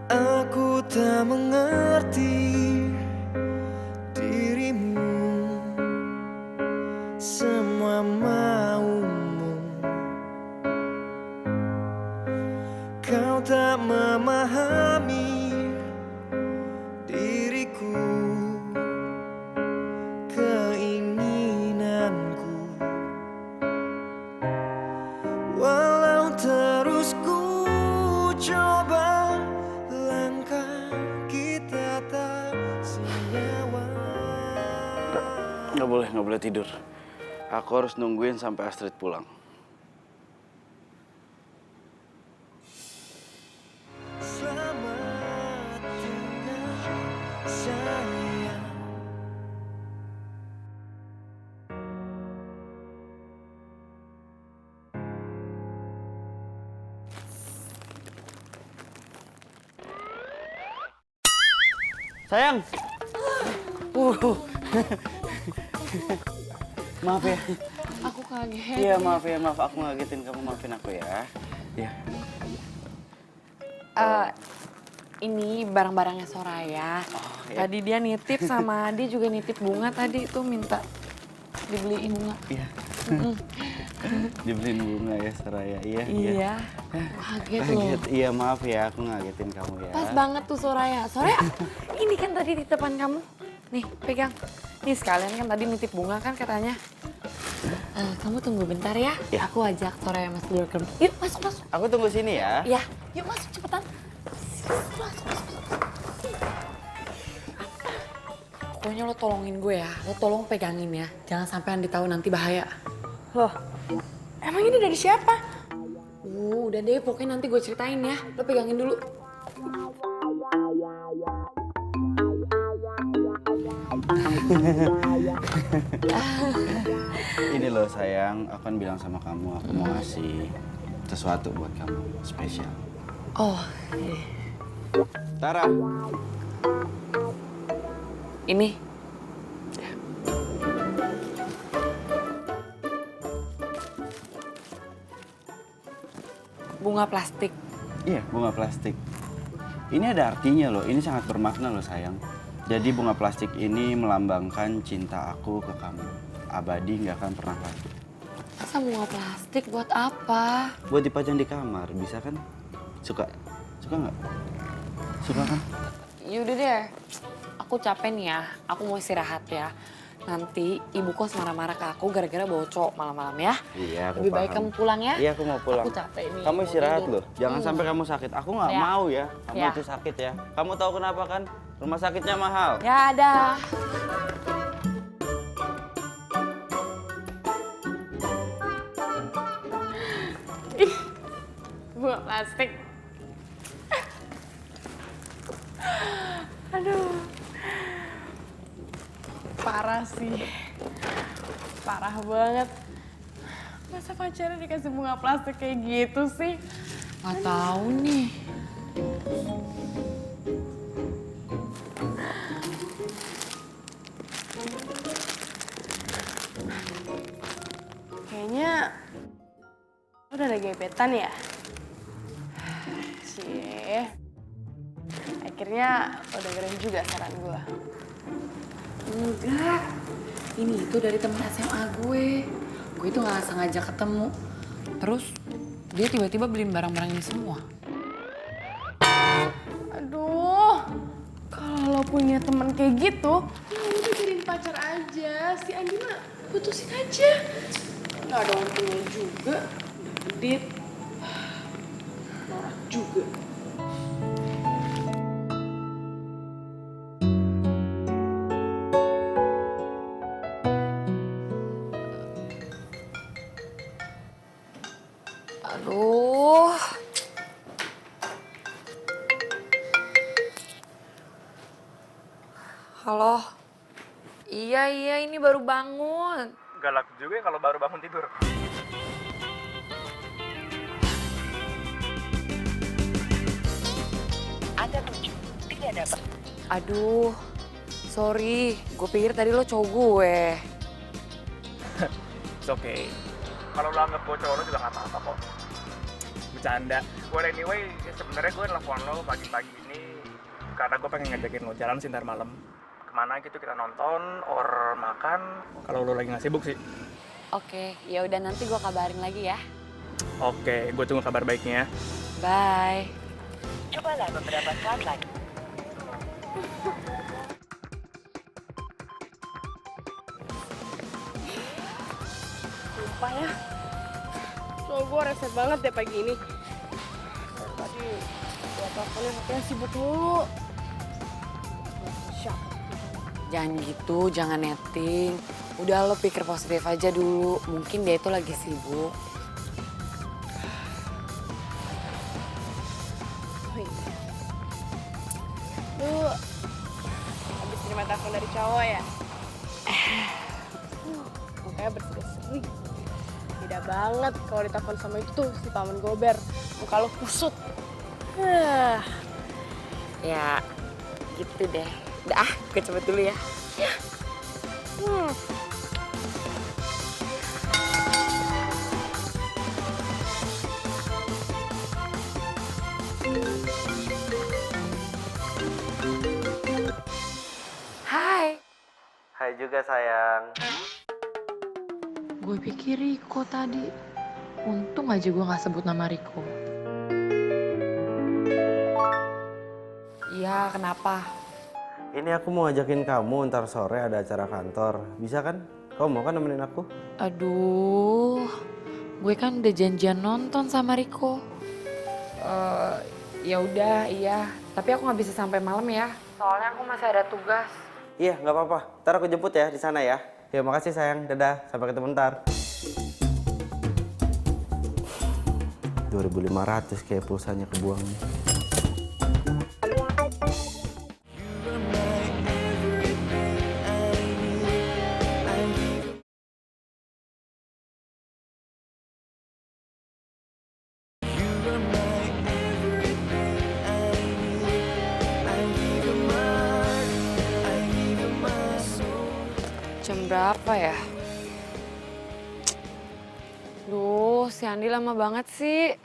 Aku tak mengerti dirimu, semua maumu. Kau tak memahami diriku, keinginanku. Walau terus ku coba, langkah kita tak senyawa. Nggak boleh tidur. Aku harus nungguin sampai Astrid pulang. Selamat tinggal sayang. Sayang. Maaf ya. Aku kaget. Iya maaf. Aku ngagetin kamu, maafin aku ya. Iya. Ini barang-barangnya Soraya. Iya. Tadi dia nitip sama dia juga nitip bunga tadi tuh minta dibeliin bunga. Iya. Dibeliin bunga ya Soraya. Iya. Iya. Kaget loh. Iya maaf ya, aku ngagetin kamu ya. Pas banget tuh Soraya. Soraya, ini kan tadi di depan kamu. Nih, pegang. Nih sekalian kan tadi nitip bunga kan katanya. Kamu tunggu bentar ya. Ya. Aku ajak Soraya masuk dulu ke rumah. Yuk, masuk. Aku tunggu sini ya. Iya, yuk masuk cepetan. Masuk. Pokoknya lo tolongin gue ya. Lo tolong pegangin ya. Jangan sampai Andi tahu nanti bahaya. Loh, emang ini dari siapa? Udah deh, pokoknya nanti gue ceritain ya. Lo pegangin dulu. Ini loh sayang, aku kan bilang sama kamu, aku mau ngasih sesuatu buat kamu, spesial. Oh, iya. Tara. Ini. Bunga plastik. Iya, bunga plastik. Ini ada artinya loh, ini sangat bermakna loh sayang. Jadi bunga plastik ini melambangkan cinta aku ke kamu. Abadi nggak akan pernah lalu. Masa bunga plastik buat apa? Buat dipajang di kamar, bisa kan? Suka? Suka nggak? Suka kan? Yaudah deh, aku capek nih ya, aku mau istirahat ya. Nanti ibu kos marah-marah ke aku gara-gara bawa cowok malam-malam ya. Iya, aku Lebih baik paham. kamu pulang ya. Iya, aku mau pulang. Aku capek nih. Kamu mau istirahat tidur. loh. Jangan sampai kamu sakit. Aku nggak Ya. mau ya. Kamu Ya. itu sakit ya. Kamu tahu kenapa kan? Rumah sakitnya mahal. Ya ada. Ih, bunga plastik. Aduh. Parah sih. Parah banget. Masa pacarnya dikasih bunga plastik kayak gitu sih? Gak tahu nih. Kayaknya lo udah ada gebetan ya? Cie. Akhirnya lo dengerin juga saran gue. Enggak. Ini itu dari temen SMA gue. Gue itu gak sengaja ketemu. Terus dia tiba-tiba beliin barang-barang ini semua. Aduh, kalau lo punya teman kayak gitu, ya udah jadiin pacar aja. Si Andi mah putusin aja. Nggak ada untungnya juga. Dit, norak juga. Aduh. Halo. Iya, ini baru bangun. Galak juga ya kalau baru bangun tidur. Aduh, sorry. Gue pikir tadi lo cowok gue. It's okay. Kalau lo anggap gue cowok lo juga gak apa-apa kok. Bercanda. Well anyway, sebenarnya gue nelfon lo pagi-pagi ini karena gue pengen ngajakin lo jalan sih ntar malam. Kemana gitu kita nonton or makan. Kalau lo lagi gak sibuk sih. Oke, ya udah nanti gue kabarin lagi ya. Oke, gue tunggu kabar baiknya. Bye. Cobalah beberapa saat lagi. Sumpah ya. So gue rese banget deh pagi ini. Tadi gue teleponin hpnya sibuk mulu. Siapa? Jangan gitu, jangan netting. Udah lo pikir positif aja dulu. Mungkin dia itu lagi sibuk. Oh iya. Lu habis terima telepon dari cowok ya? Mukanya berseri-seri. Beda banget kalau ditelepon sama itu tuh si paman gober. Muka lu kusut. Ya, gitu deh. Udah gue cepet dulu ya. Hai. Hai juga sayang. Gue pikir Riko tadi. Untung aja gue gak sebut nama Riko. Iya, kenapa? Ini aku mau ngajakin kamu ntar sore ada acara kantor. Bisa kan? Kamu mau kan nemenin aku? Aduh, gue kan udah janjian nonton sama Riko. Ya udah, iya. Tapi aku nggak bisa sampai malam ya. Soalnya aku masih ada tugas. Iya, nggak apa-apa. Ntar aku jemput ya di sana ya. Ya, makasih sayang. Dadah. Sampai ketemu ntar. 2.500 kayak pulsanya kebuang nih. Jam berapa ya? Duh, si Andi lama banget sih.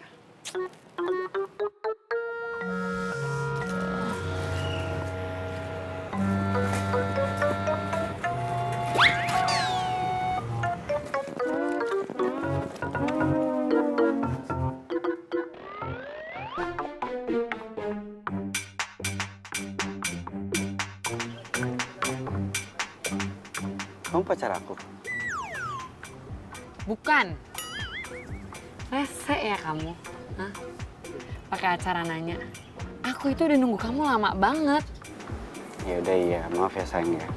Kamu pacar aku? Bukan. Rese ya kamu? Hah? Pakai acara nanya. Aku itu udah nunggu kamu lama banget. Ya udah iya, maaf ya sayang ya.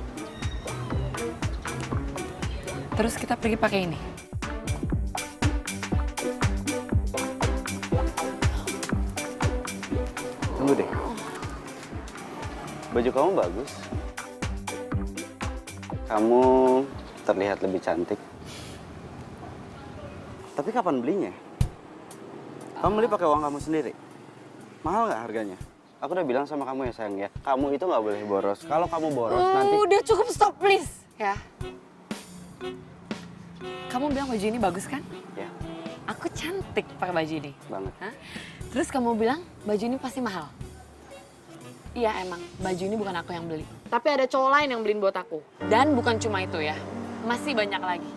Terus kita pergi pakai ini. Tunggu deh. Baju kamu bagus. Kamu terlihat lebih cantik. Tapi kapan belinya? Kamu beli pakai uang kamu sendiri? Mahal nggak harganya? Aku udah bilang sama kamu ya sayang ya, kamu itu nggak boleh boros. Kalau kamu boros nanti... Udah cukup, stop please. Ya. Kamu bilang baju ini bagus kan? Ya, Aku cantik pakai baju ini. banget. Hah? Terus kamu bilang baju ini pasti mahal. Iya emang, baju ini bukan aku yang beli. Tapi ada cowok lain yang beliin buat aku. Dan bukan cuma itu ya, masih banyak lagi.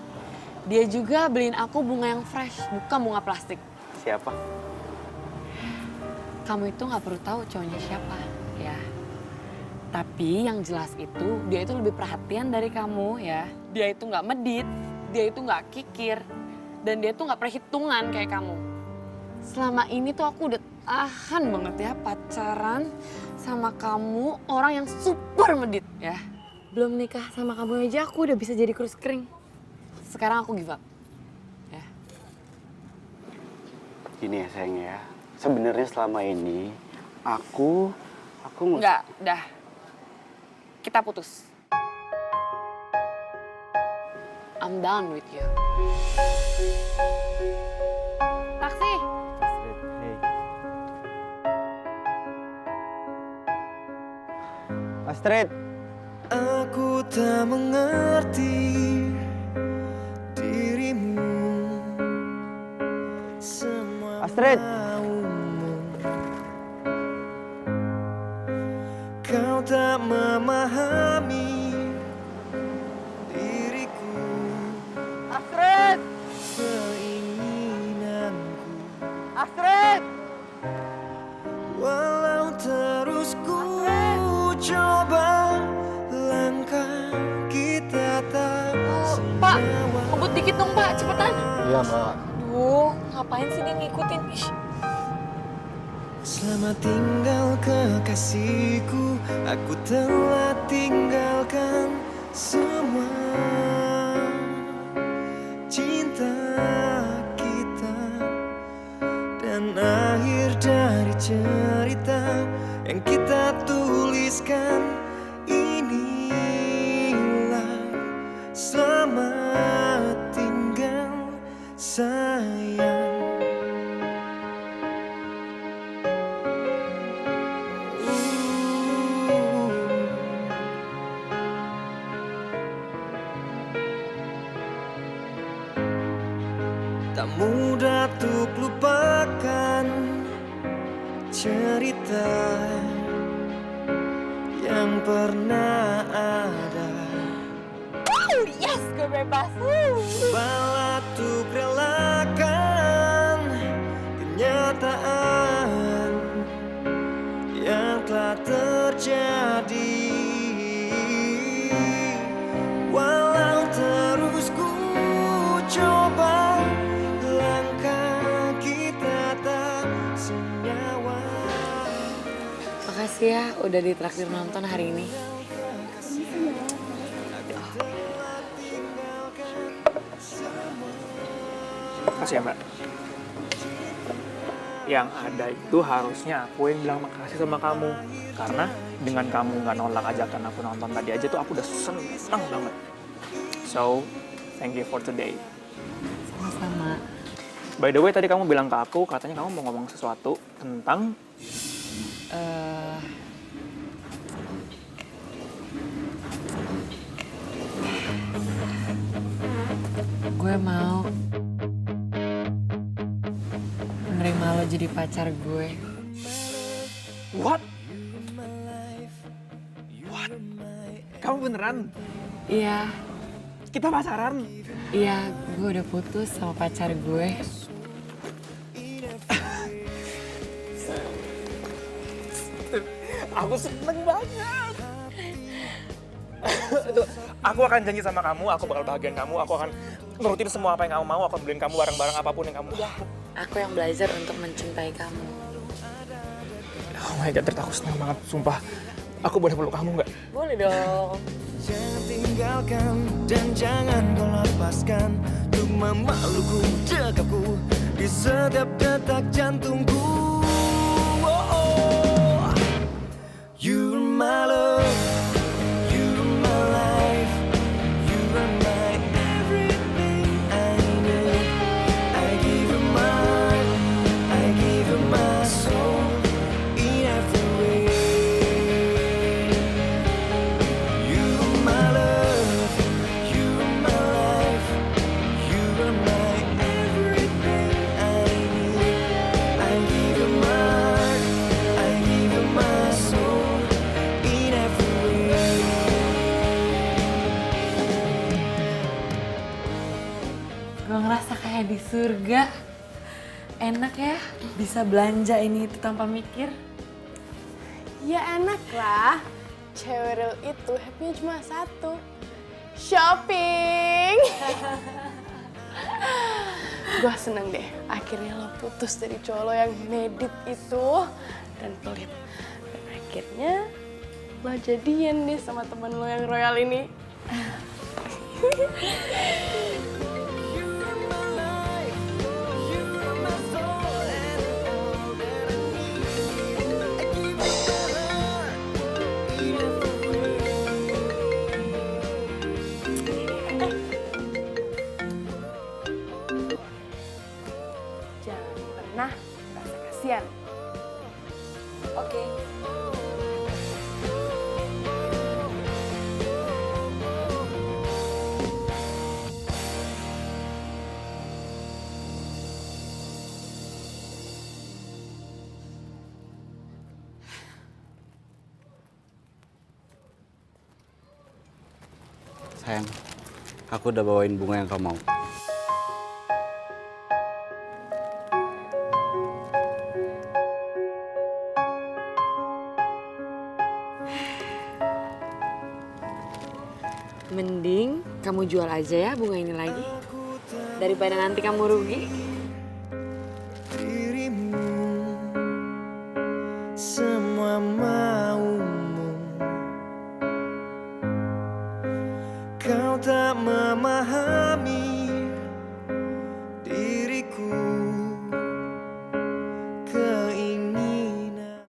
Dia juga beliin aku bunga yang fresh, bukan bunga plastik. Siapa? Kamu itu nggak perlu tahu cowoknya siapa, ya. Tapi yang jelas itu, dia itu lebih perhatian dari kamu, ya. Dia itu nggak medit, dia itu nggak kikir, dan dia tuh nggak perhitungan kayak kamu. Selama ini tuh aku udah tahan banget ya pacaran sama kamu, orang yang super medit, ya. Belum nikah sama kamu aja aku udah bisa jadi kurus kering. Sekarang aku give up, ya. Gini ya sayang ya, sebenarnya selama ini aku Enggak, dah. Kita putus. I'm done with you. Taksi. Astrid. Aku tak mengerti dirimu, semua Astrid. maumu. Kau tak memahami diriku, Astrid. keinginanku. Astrid. Walau terus ku coba, langkah kita tak Pak, senyawa. ngebut dikit dong Pak, cepetan. Iya, Mbak. Duh, ngapain sih dia ngikutin? Ih, Selamat tinggal kekasihku, aku telah tinggalkan semua cinta kita dan akhir dari cerita yang kita tuliskan. Inilah selamat tinggal sayang. Tak mudah untuk lupakan cerita yang pernah ada. yes, gue bebas. Cobalah untuk relakan kenyataan yang telah terjadi. Walau terus ku coba, langkah kita tak senyawa. Makasih ya udah ditraktir nonton hari ini. Makasih ya Mbak. Yang ada itu harusnya aku yang bilang makasih sama kamu. Karena dengan kamu nggak nolak ajakan aku nonton tadi aja tuh aku udah seneng banget. So, thank you for today. Sama-sama. By the way, tadi kamu bilang ke aku, katanya kamu mau ngomong sesuatu tentang... Gue mau menerima lo jadi pacar gue. What? What? Kamu beneran? Iya, Kita pacaran? iya, gue udah putus sama pacar gue. Aku seneng banget. Itu, aku akan janji sama kamu, aku bakal bahagiain kamu, aku akan nurutin semua apa yang kamu mau, aku akan beliin kamu barang-barang apapun yang kamu mau. Aku yang belajar untuk mencintai kamu. Oh my God, Trit, aku senang banget, sumpah. Aku boleh peluk kamu nggak? Boleh dong. Jangan tinggalkan dan jangan kau lepaskan untuk memelukku, dekapku di setiap detak jantungku. Oh, oh. You're my love, you're my life, you are my everything I need. I give you my heart, I give you my soul in every way. You're my love, you're my life, you are my everything I need. I give you my heart, I give you my soul in every way. Gue ngerasa kayak di surga. Enak ya, bisa belanja ini itu tanpa mikir. Ya enak lah. Cewek real itu happy-nya cuma satu. Shopping! Gue seneng deh, akhirnya lo putus dari cowok lo yang medit itu dan pelit. Dan akhirnya lo jadian deh sama teman lo yang royal ini. Jangan pernah merasa kasihan. Oke. Sayang, aku udah bawain bunga yang kamu mau. Mending kamu jual aja ya bunga ini lagi. Daripada nanti kamu rugi. Dirimu, semua maumu, kau tak memahami diriku, keinginan.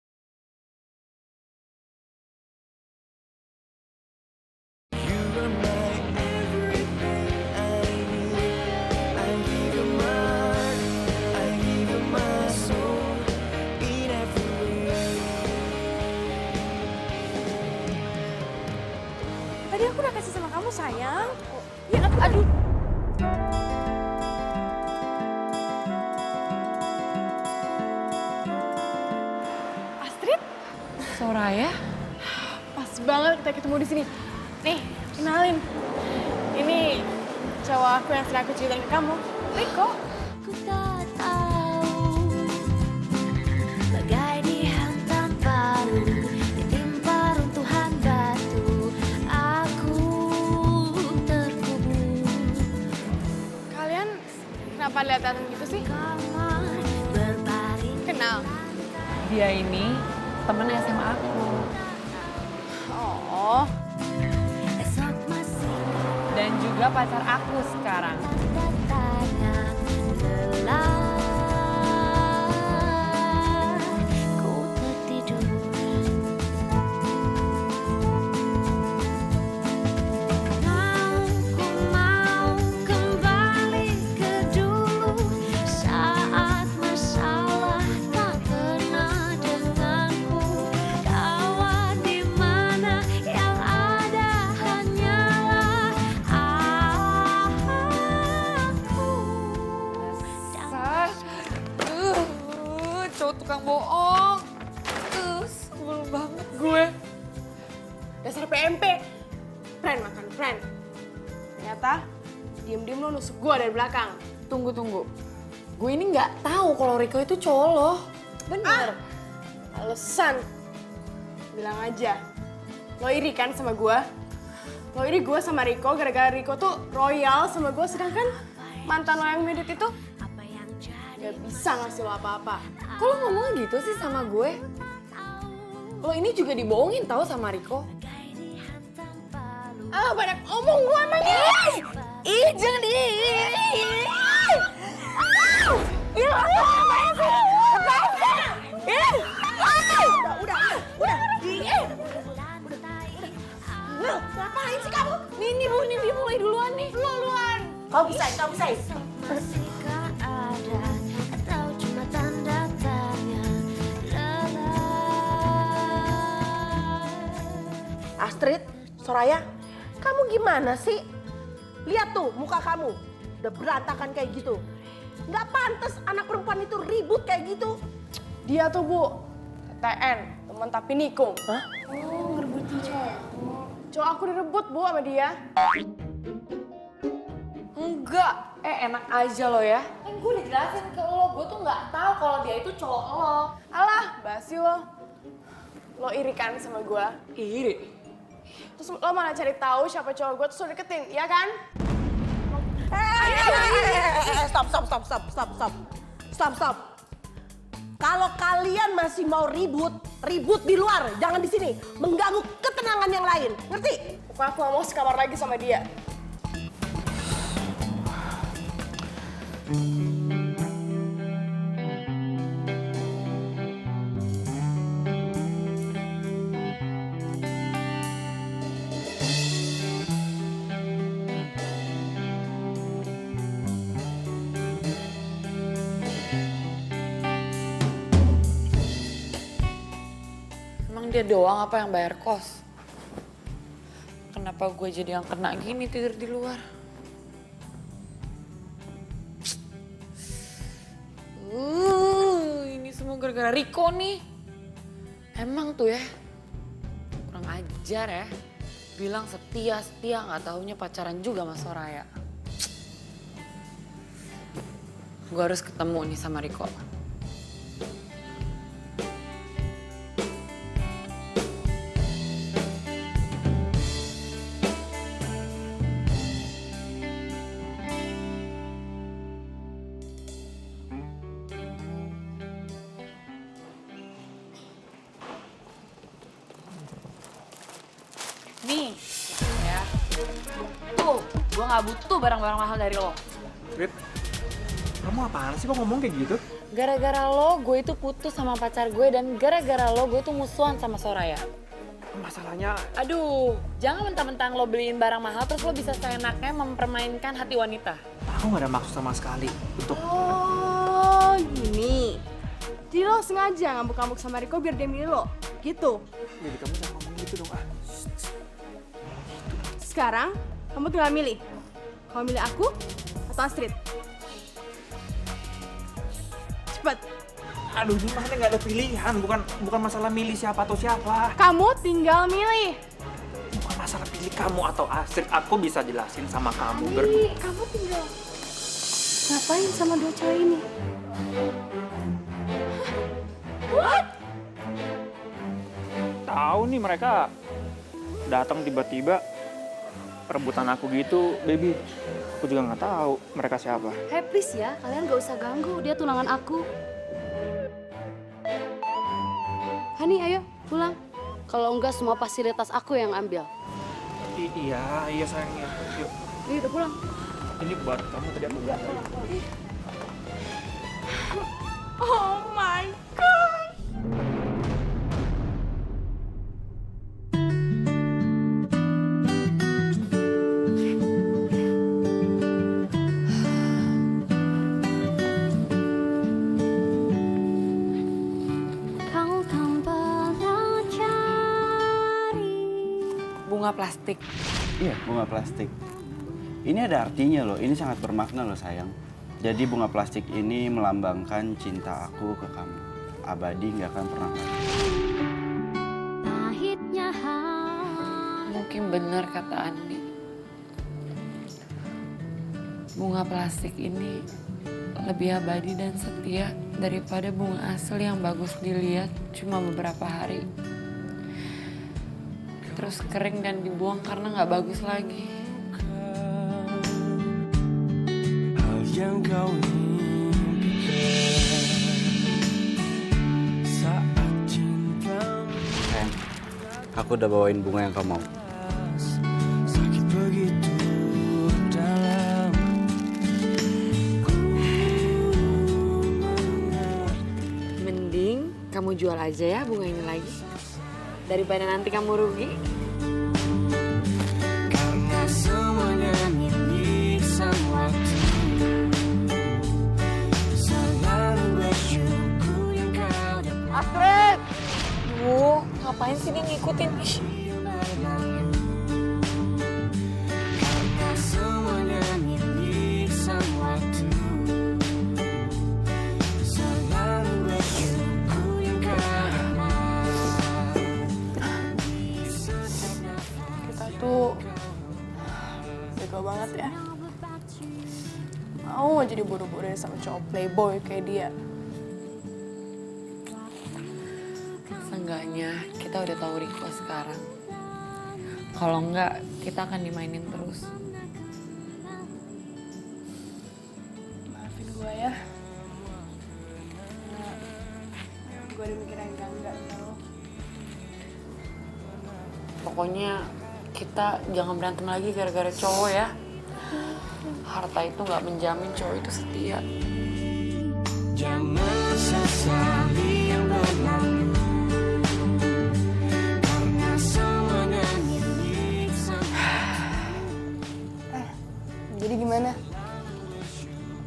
You are my everything I need. I give you my heart, I give you my soul in every way. Tadi aku udah kasih sama kamu sayang. Ya aduh. Astrid, Soraya? pas banget kita ketemu di sini. Nih, kenalin. Ini cowok aku yang sering aku ceritain ke kamu, Riko. Ku tak tahu, bagai dihantam palu, ditimpa runtuhan batu, aku terkubur. Kalian kenapa lihat-lihatan gitu sih? Kamar berbaring. Kenal? Dia ini temen SMA aku. Oh, Esok masih Dan juga pacar aku sekarang. tanda tangan lelah, ku tertidur. Ku mau kembali ke dulu saat masalah tak pernah denganku. Kawan di mana yang ada hanyalah aku. Cowok tukang bohong. Sebel banget gue. dasar PMP. Friend makan friend. Ternyata diem-diem lo nusuk gue dari belakang. Tunggu. Gue ini nggak tahu kalau Riko itu cowok lo. Bener. Alasan. bilang aja. Lo iri kan sama gue? Lo iri gue sama Riko gara-gara Riko tuh royal sama gue, sedangkan mantan lo yang medit itu gak bisa ngasih lo apa-apa. Kok lo ngomong gitu sih sama gue? Lo ini juga dibohongin tau sama Riko. Ah, banyak omong gue emangnya. Ih, jangan Ngapain sih kamu? Nih mulai duluan nih. Duluan. Kamu bisa. Astrid, Soraya, kamu gimana sih? Lihat tuh muka kamu, udah berantakan kayak gitu. Nggak pantas anak perempuan itu ribut kayak gitu. Dia tuh Bu, TN, teman tapi nikung. Hah? Oh, ngerebutin cowok. Cowok aku direbut Bu sama dia. Enggak, enak aja lo ya. Kan gue udah jelasin ke lo, gue tuh nggak tahu kalau dia itu cowok lo. Alah, basi lo. Lo iri kan sama gue? Iri? Terus lo malah cari tahu siapa cowok gue terus lo deketin, iya kan? Stop. Kalau kalian masih mau ribut di luar, jangan di sini. Mengganggu ketenangan yang lain, ngerti? Pokoknya aku gak mau sekamar lagi sama dia. Emang dia doang apa yang bayar kos? Kenapa gue jadi yang kena gini tidur di luar? Ini semua gara-gara Riko nih. Emang tuh ya, kurang ajar ya. Bilang setia nggak taunya pacaran juga sama Soraya. Gue harus ketemu nih sama Riko. Nih, ya. Tuh, gue gak butuh barang-barang mahal dari lo. Rit, kamu apaan sih kok ngomong kayak gitu? Gara-gara lo, gue itu putus sama pacar gue dan gara-gara lo, gue tuh musuhan sama Soraya. Masalahnya, Aduh, jangan mentang-mentang lo beliin barang mahal terus lo bisa seenaknya mempermainkan hati wanita. aku gak ada maksud sama sekali untuk... Oh, gini. Jadi lo sengaja ngambuk-ngambuk sama Riko biar dia milih lo? Gitu? Jadi kamu jangan ngomong gitu dong, ah. Sekarang, kamu tinggal milih. Kamu milih aku atau Astrid? Cepet. Aduh, ini maksudnya gak ada pilihan, bukan masalah milih siapa atau siapa. Kamu tinggal milih. Bukan masalah pilih kamu atau Astrid, aku bisa jelasin sama kamu berdua. Kamu tinggal ngapain sama dua cewek ini? What? Tahu nih mereka datang tiba-tiba rebutan aku gitu, baby. Aku juga nggak tahu mereka siapa. Hey please ya, kalian gak usah ganggu, dia tunangan aku. Hani, ayo pulang. Kalau enggak semua fasilitas aku yang ambil. Iya sayangnya. Yuk, Ini udah pulang. ini buat kamu tadi aku bilang. Oh my God. Bunga plastik. Iya, bunga plastik. Ini ada artinya loh, ini sangat bermakna loh sayang. Jadi bunga plastik ini melambangkan cinta aku ke kamu. Abadi nggak akan pernah mati. Mungkin benar kata Andi. Bunga plastik ini lebih abadi dan setia daripada bunga asli yang bagus dilihat cuma beberapa hari. terus kering dan dibuang karena nggak bagus lagi. Hal yang kau impikan saat cinta Aku udah bawain bunga yang kamu mau. sakit begitu dalam. Mending kamu jual aja ya bunga ini lagi. Daripada nanti kamu rugi. Karena semuanya milik sang waktu. Selalu bersyukur yang kau dapat. Astrid! Duh, ngapain sih dia ngikutin? Ih. Karena semuanya milik sang waktu. Selalu bersyukur yang kau dapat. Kita tuh bego banget ya. Mau aja diburu-buru sama cowok playboy kayak dia. Seenggaknya kita udah tahu Riko sekarang. Kalau enggak, kita akan dimainin terus. Maafin gue ya. Gue udah mikir yang enggak tau. Pokoknya kita jangan berantem lagi gara-gara cowok ya. Harta itu nggak menjamin cowok itu setia. Jangan sesali yang berlalu. Karena semuanya milik sang Jadi gimana?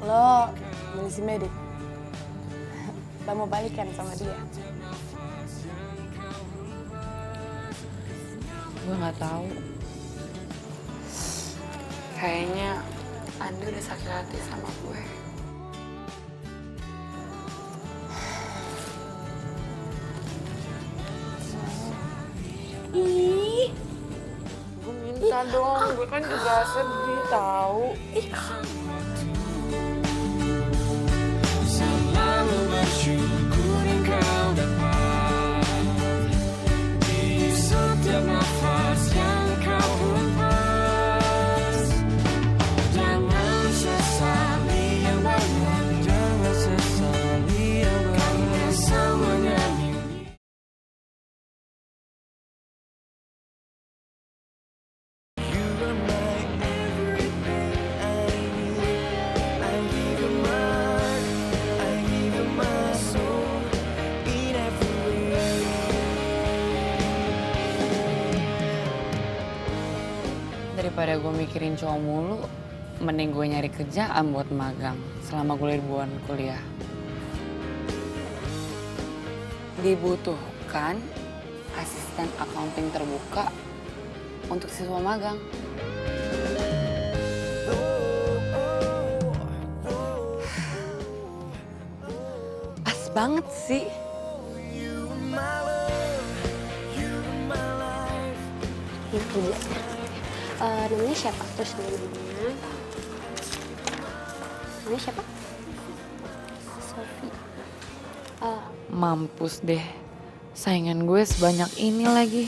Lo milih si Medik? Lo mau balikan sama dia? Gue nggak tahu. Kayaknya Andi udah sakit hati sama gue. Ih, Gue minta dong, gue kan juga sedih tahu. selalu bersyukur yang kau dapat. Di setiap nafas yang kau hempas. Jangan sesali yang berlalu. Jangan sesali yang berlalu. Karena semuanya milik. You are my everything I need. I give you my soul in every way. Daripada gue mikirin cowok mulu, mending gue nyari kerjaan buat magang selama gue liburan kuliah. Dibutuhkan asisten accounting terbuka untuk siswa magang. Pas banget sih. You are my love, you are my life. Ini kerja. Namanya siapa? Terus namanya? Namanya siapa? Sofi. Mampus deh, saingan gue sebanyak ini lagi.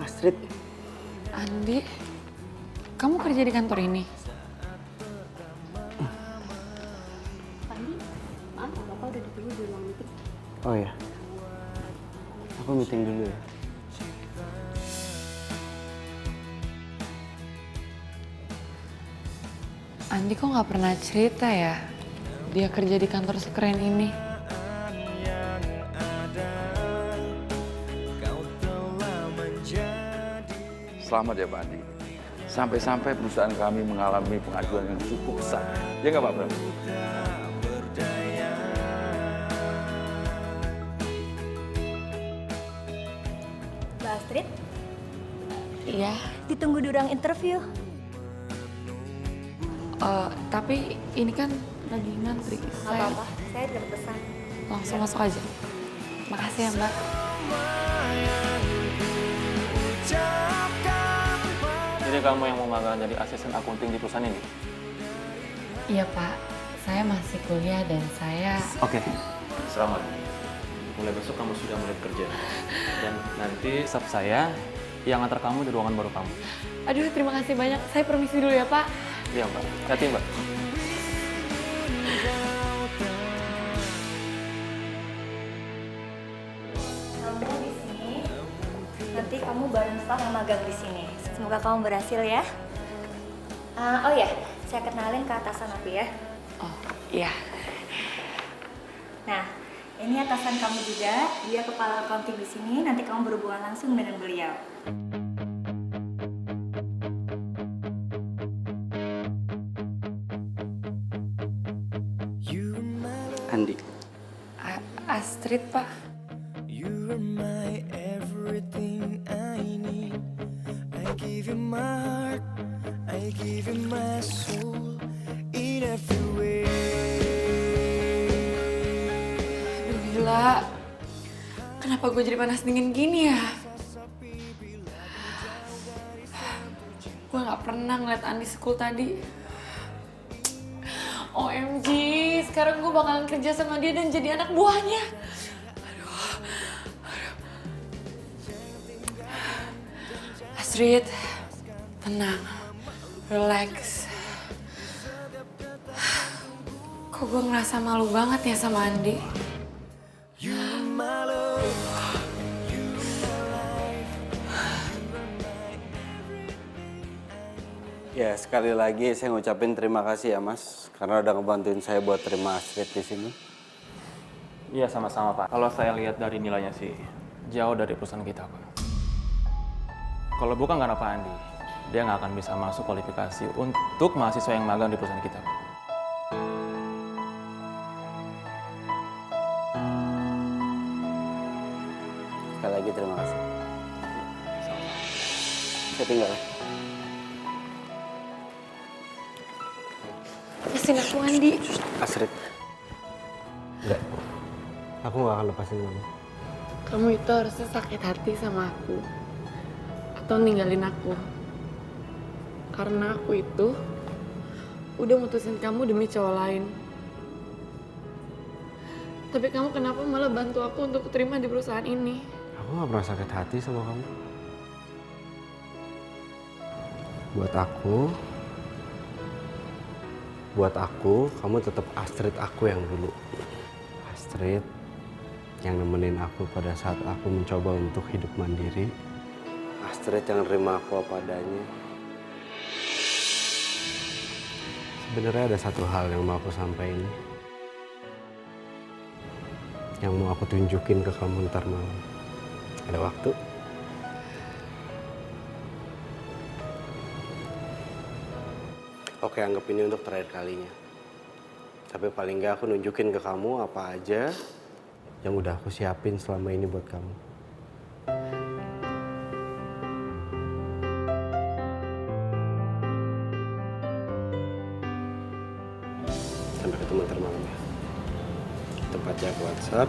Astrid, Andi, kamu kerja di kantor ini? Andi, maaf, Bapak udah ditunggu di ruang meeting. oh ya. Aku meeting dulu ya. Andi kok nggak pernah cerita ya? Dia kerja di kantor sekeren ini. Yang ada, kau telah menjadi. Selamat ya Pak Andi. Sampai-sampai perusahaan kami mengalami pengajuan yang cukup besar. Ya nggak Pak Bram? Mbak Astrid, Iya, ditunggu di ruang interview. tapi ini kan lagi ngantri. Nggak apa-apa, saya dapat pesan. Langsung masuk aja. Makasih ya, Mbak. Jadi kamu yang mau magang jadi asisten akunting di perusahaan ini? Iya, Pak. Saya masih kuliah dan saya... Oke. Selamat. Mulai besok kamu sudah mulai kerja. Dan nanti staff saya yang antar kamu di ruangan baru kamu. Aduh, terima kasih banyak. Saya permisi dulu ya, Pak. Iya, Mbak. Hati, Mbak. Kamu di sini, nanti kamu bareng staff yang magang di sini. Semoga kamu berhasil ya. Oh ya, saya kenalin ke atasan aku ya. Oh, iya. Nah, ini atasan kamu juga. Dia kepala accounting di sini. Nanti kamu berhubungan langsung dengan beliau. Andi. Astrid, Pak. You are my everything I need. I give you my heart, I give you my soul in every way. Aduh, gila. Kenapa gue jadi panas dingin gini ya? Gue gak pernah ngeliat Andi school tadi. OMG, sekarang gue bakalan kerja sama dia dan jadi anak buahnya. Astrid, tenang, relax. Kok gue ngerasa malu banget ya sama Andi? Ya, sekali lagi saya ngucapin terima kasih ya, Mas. Karena udah ngebantuin saya buat terima Astrid di sini. Iya, sama-sama, Pak. Kalau saya lihat dari nilainya sih, jauh dari perusahaan kita, Pak. Kalau bukan karena Pak Andi, dia nggak akan bisa masuk kualifikasi untuk mahasiswa yang magang di perusahaan kita, Pak. Sekali lagi terima kasih. Saya tinggal ya. Lepasin aku, Andi. Astrid. Enggak. Aku gak akan lepasin kamu. Kamu itu harusnya sakit hati sama aku. Atau ninggalin aku. Karena aku itu udah mutusin kamu demi cowok lain. Tapi kamu kenapa malah bantu aku untuk keterima di perusahaan ini? Aku gak pernah sakit hati sama kamu. Buat aku, kamu tetap Astrid aku yang dulu. Astrid yang nemenin aku pada saat aku mencoba untuk hidup mandiri. Astrid yang nerima aku apa adanya. Sebenarnya ada satu hal yang mau aku sampaikan. Yang mau aku tunjukin ke kamu ntar malam. Ada waktu? Oke, anggap ini untuk terakhir kalinya. Tapi paling nggak aku nunjukin ke kamu apa aja yang udah aku siapin selama ini buat kamu. Sampai ketemu ntar malam ya. Tempatnya aku WhatsApp.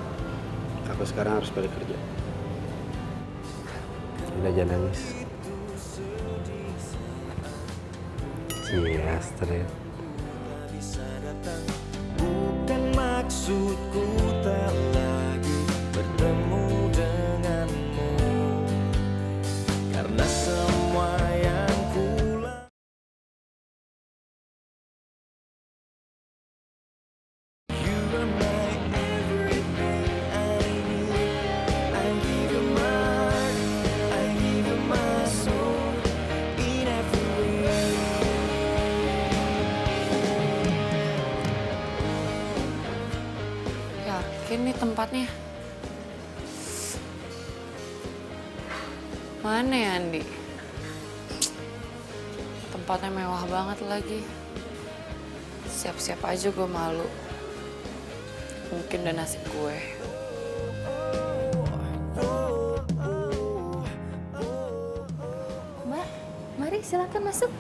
Aku sekarang harus balik kerja. Udah jangan nangis. Iya, Astrid. Bukan maksudku tak lagi bertemu denganmu, karena semua yang kulah. You are my everything I need. I give you my heart, I give you my soul in every way. Yakin nih tempatnya? Mana ya, Andi? Tempatnya mewah banget lagi. Siap-siap aja gue malu. Mungkin udah nasib gue. Mbak, mari silakan masuk.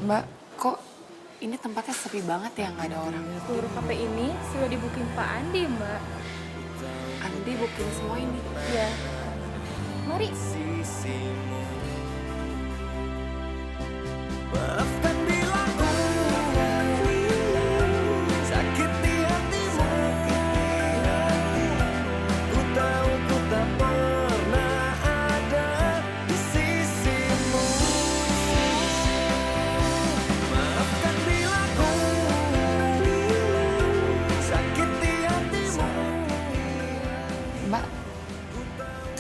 Mbak, kok ini tempatnya sepi banget ya, nggak ada orang. Seluruh kafe ini sudah di-booking Pak Andi, Mbak. Andi booking semua ini. Ya. Mari. Maafkan bila ku sakiti hatimu. Ku tahu ku tak pernah ada di sisimu. Maafkan bila ku sakiti hatimu. Mbak,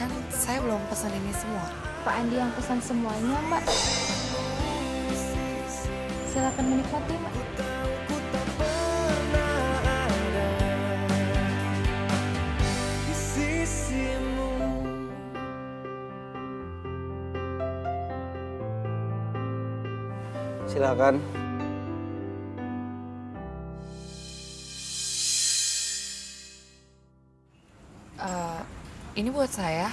kan saya belum pesan ini semua. Pak Andi yang pesan semuanya, Mbak. Silakan menikmati, Mbak. Di sisimu. Silakan. Ini buat saya.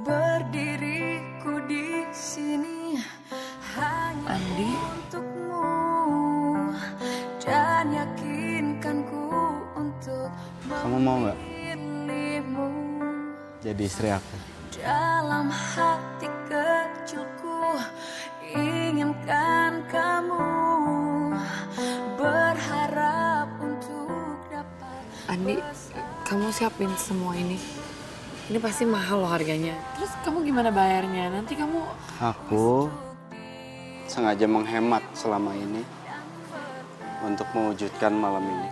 Berdiriku di sini hanya Andi, untukmu dan yakinkanku untuk Kamu mau nggak memilihmu jadi istri aku? dalam hati kecilku. Inginkan kamu, berharap untuk dapat Andi, kamu siapin semua ini. Ini pasti mahal loh harganya. Terus kamu gimana bayarnya? Nanti kamu... Aku sengaja menghemat selama ini untuk mewujudkan malam ini.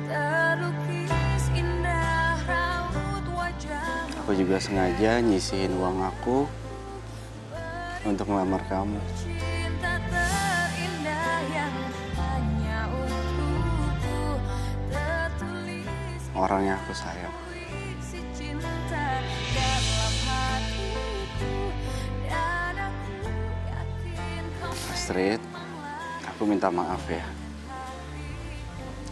terlukis indah raut wajahmu. Aku juga sengaja nyisihin uang aku untuk melamar kamu. Cinta terindah yang hanya untukku tertulis Orang yang aku sayang. puisi cinta dalam hatiku dan aku yakin kau Astrid, aku minta maaf ya.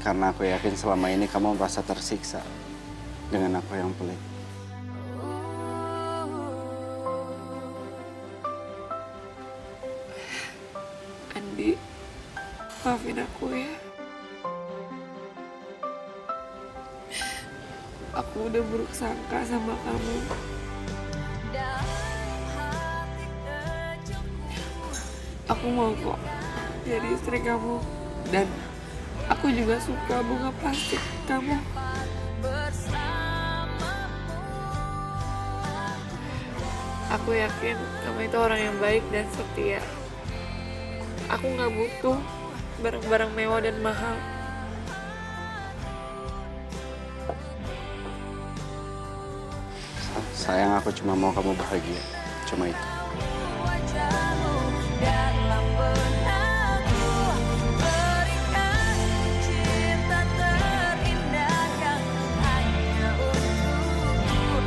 Karena aku yakin selama ini kamu merasa tersiksa dengan aku yang pelit. Andi, maafin aku ya. Aku udah buruk sangka sama kamu. Aku mau kok jadi istri kamu. Dan aku juga suka bunga plastik kamu. Aku yakin kamu itu orang yang baik dan setia. Aku nggak butuh barang-barang mewah dan mahal. Sayang, aku cuma mau kamu bahagia. Cuma itu. wajahmu dalam benakku. Berikan cinta terindah yang hanya untukku.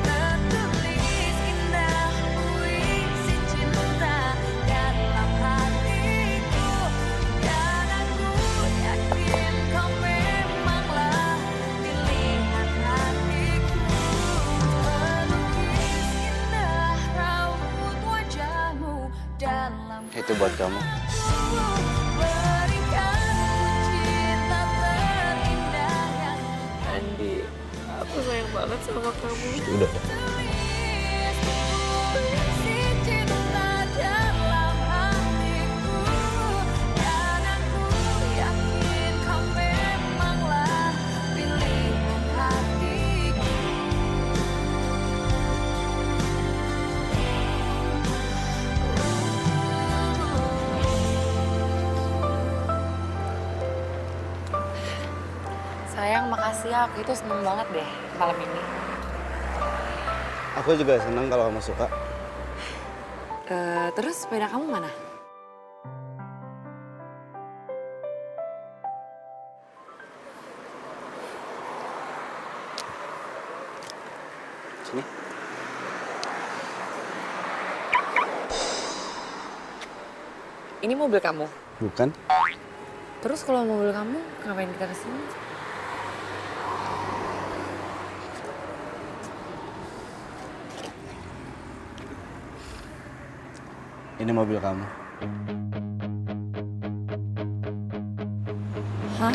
Tertulis indah puisi cinta dalam hatiku. Dan aku yakin kau memanglah pilihan hatiku. Melukis indah raut wajahmu dalam Itu buat kamu. berikan cinta terindah yang Andi, aku sayang banget sama kamu. Udah. tulis puisi cinta dalam hatiku. Dan aku yakin kau memanglah pilihan hatiku. Sayang, makasih ya. Aku itu seneng banget deh malam ini. Aku juga senang kalau kamu suka. Terus sepeda kamu mana? Sini. Ini mobil kamu? Bukan. Terus kalau mobil kamu, ngapain kita kesini? Ini mobil kamu. Hah?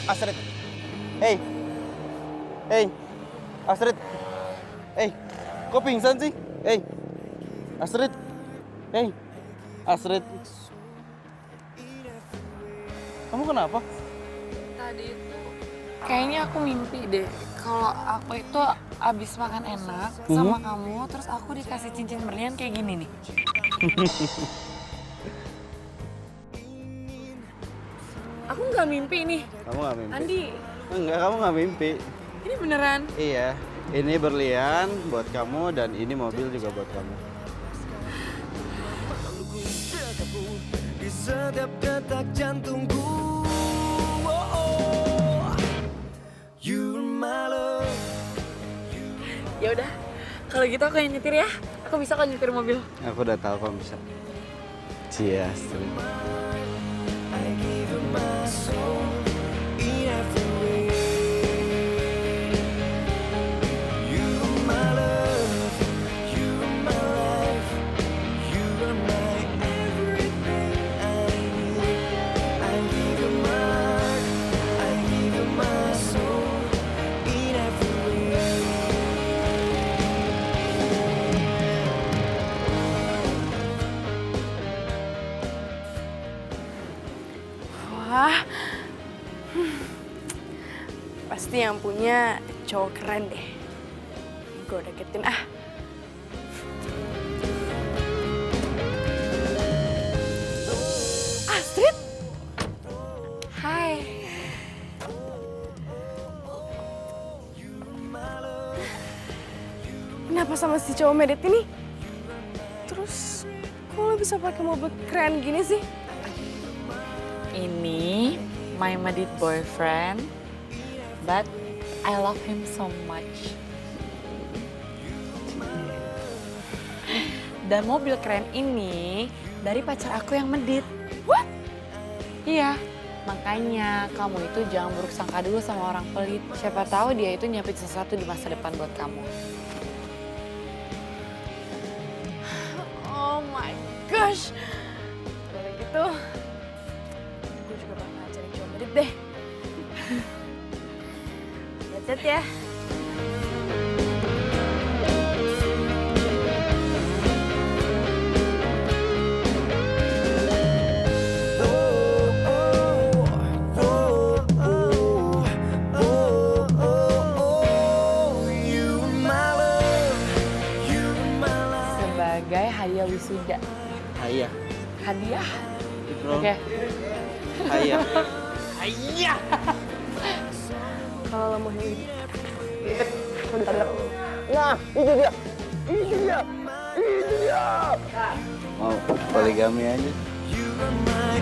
Astrid. Hey. Astrid. Kok pingsan sih? Astrid. Astrid. Kamu kenapa? Tadi itu kayaknya aku mimpi deh. Kalau aku itu abis makan enak sama kamu, terus aku dikasih cincin berlian kayak gini nih. Aku nggak mimpi nih. Kamu nggak mimpi? Andi, Enggak, kamu nggak mimpi. ini beneran. Iya, ini berlian buat kamu dan ini mobil juga buat kamu. Di setiap detak jantungku. You're my love. Ya udah, kalau gitu aku yang nyetir ya. Aku bisa kan nyetir mobil. Aku udah tahu kamu bisa. Cia, Astrid. I give you my soul in every way. You're my love, you're my life, you are my everything I need. I give you my heart, I give you my soul in every way. Wah, pasti yang punya cowok keren deh. Gue deketin ah. Astrid? Hai. Kenapa sama si cowok medit ini? Terus, kok lo bisa pakai mobil keren gini sih? Ini my medit boyfriend, but I love him so much. Dan mobil keren ini dari pacar aku yang medit. What? Iya, makanya kamu itu jangan buruk sangka dulu sama orang pelit. Siapa tahu dia itu nyiapin sesuatu di masa depan buat kamu. Oh my gosh. Kalau gitu, gue juga bakal cari cowok medit deh. That's it ya. Sebagai hadiah wisuda. Ayah. Hadiah? Bro. Oke. Ayah. Ayah. Kalau lo mau ini, Nah, itu dia. Mau poligami aja. You are my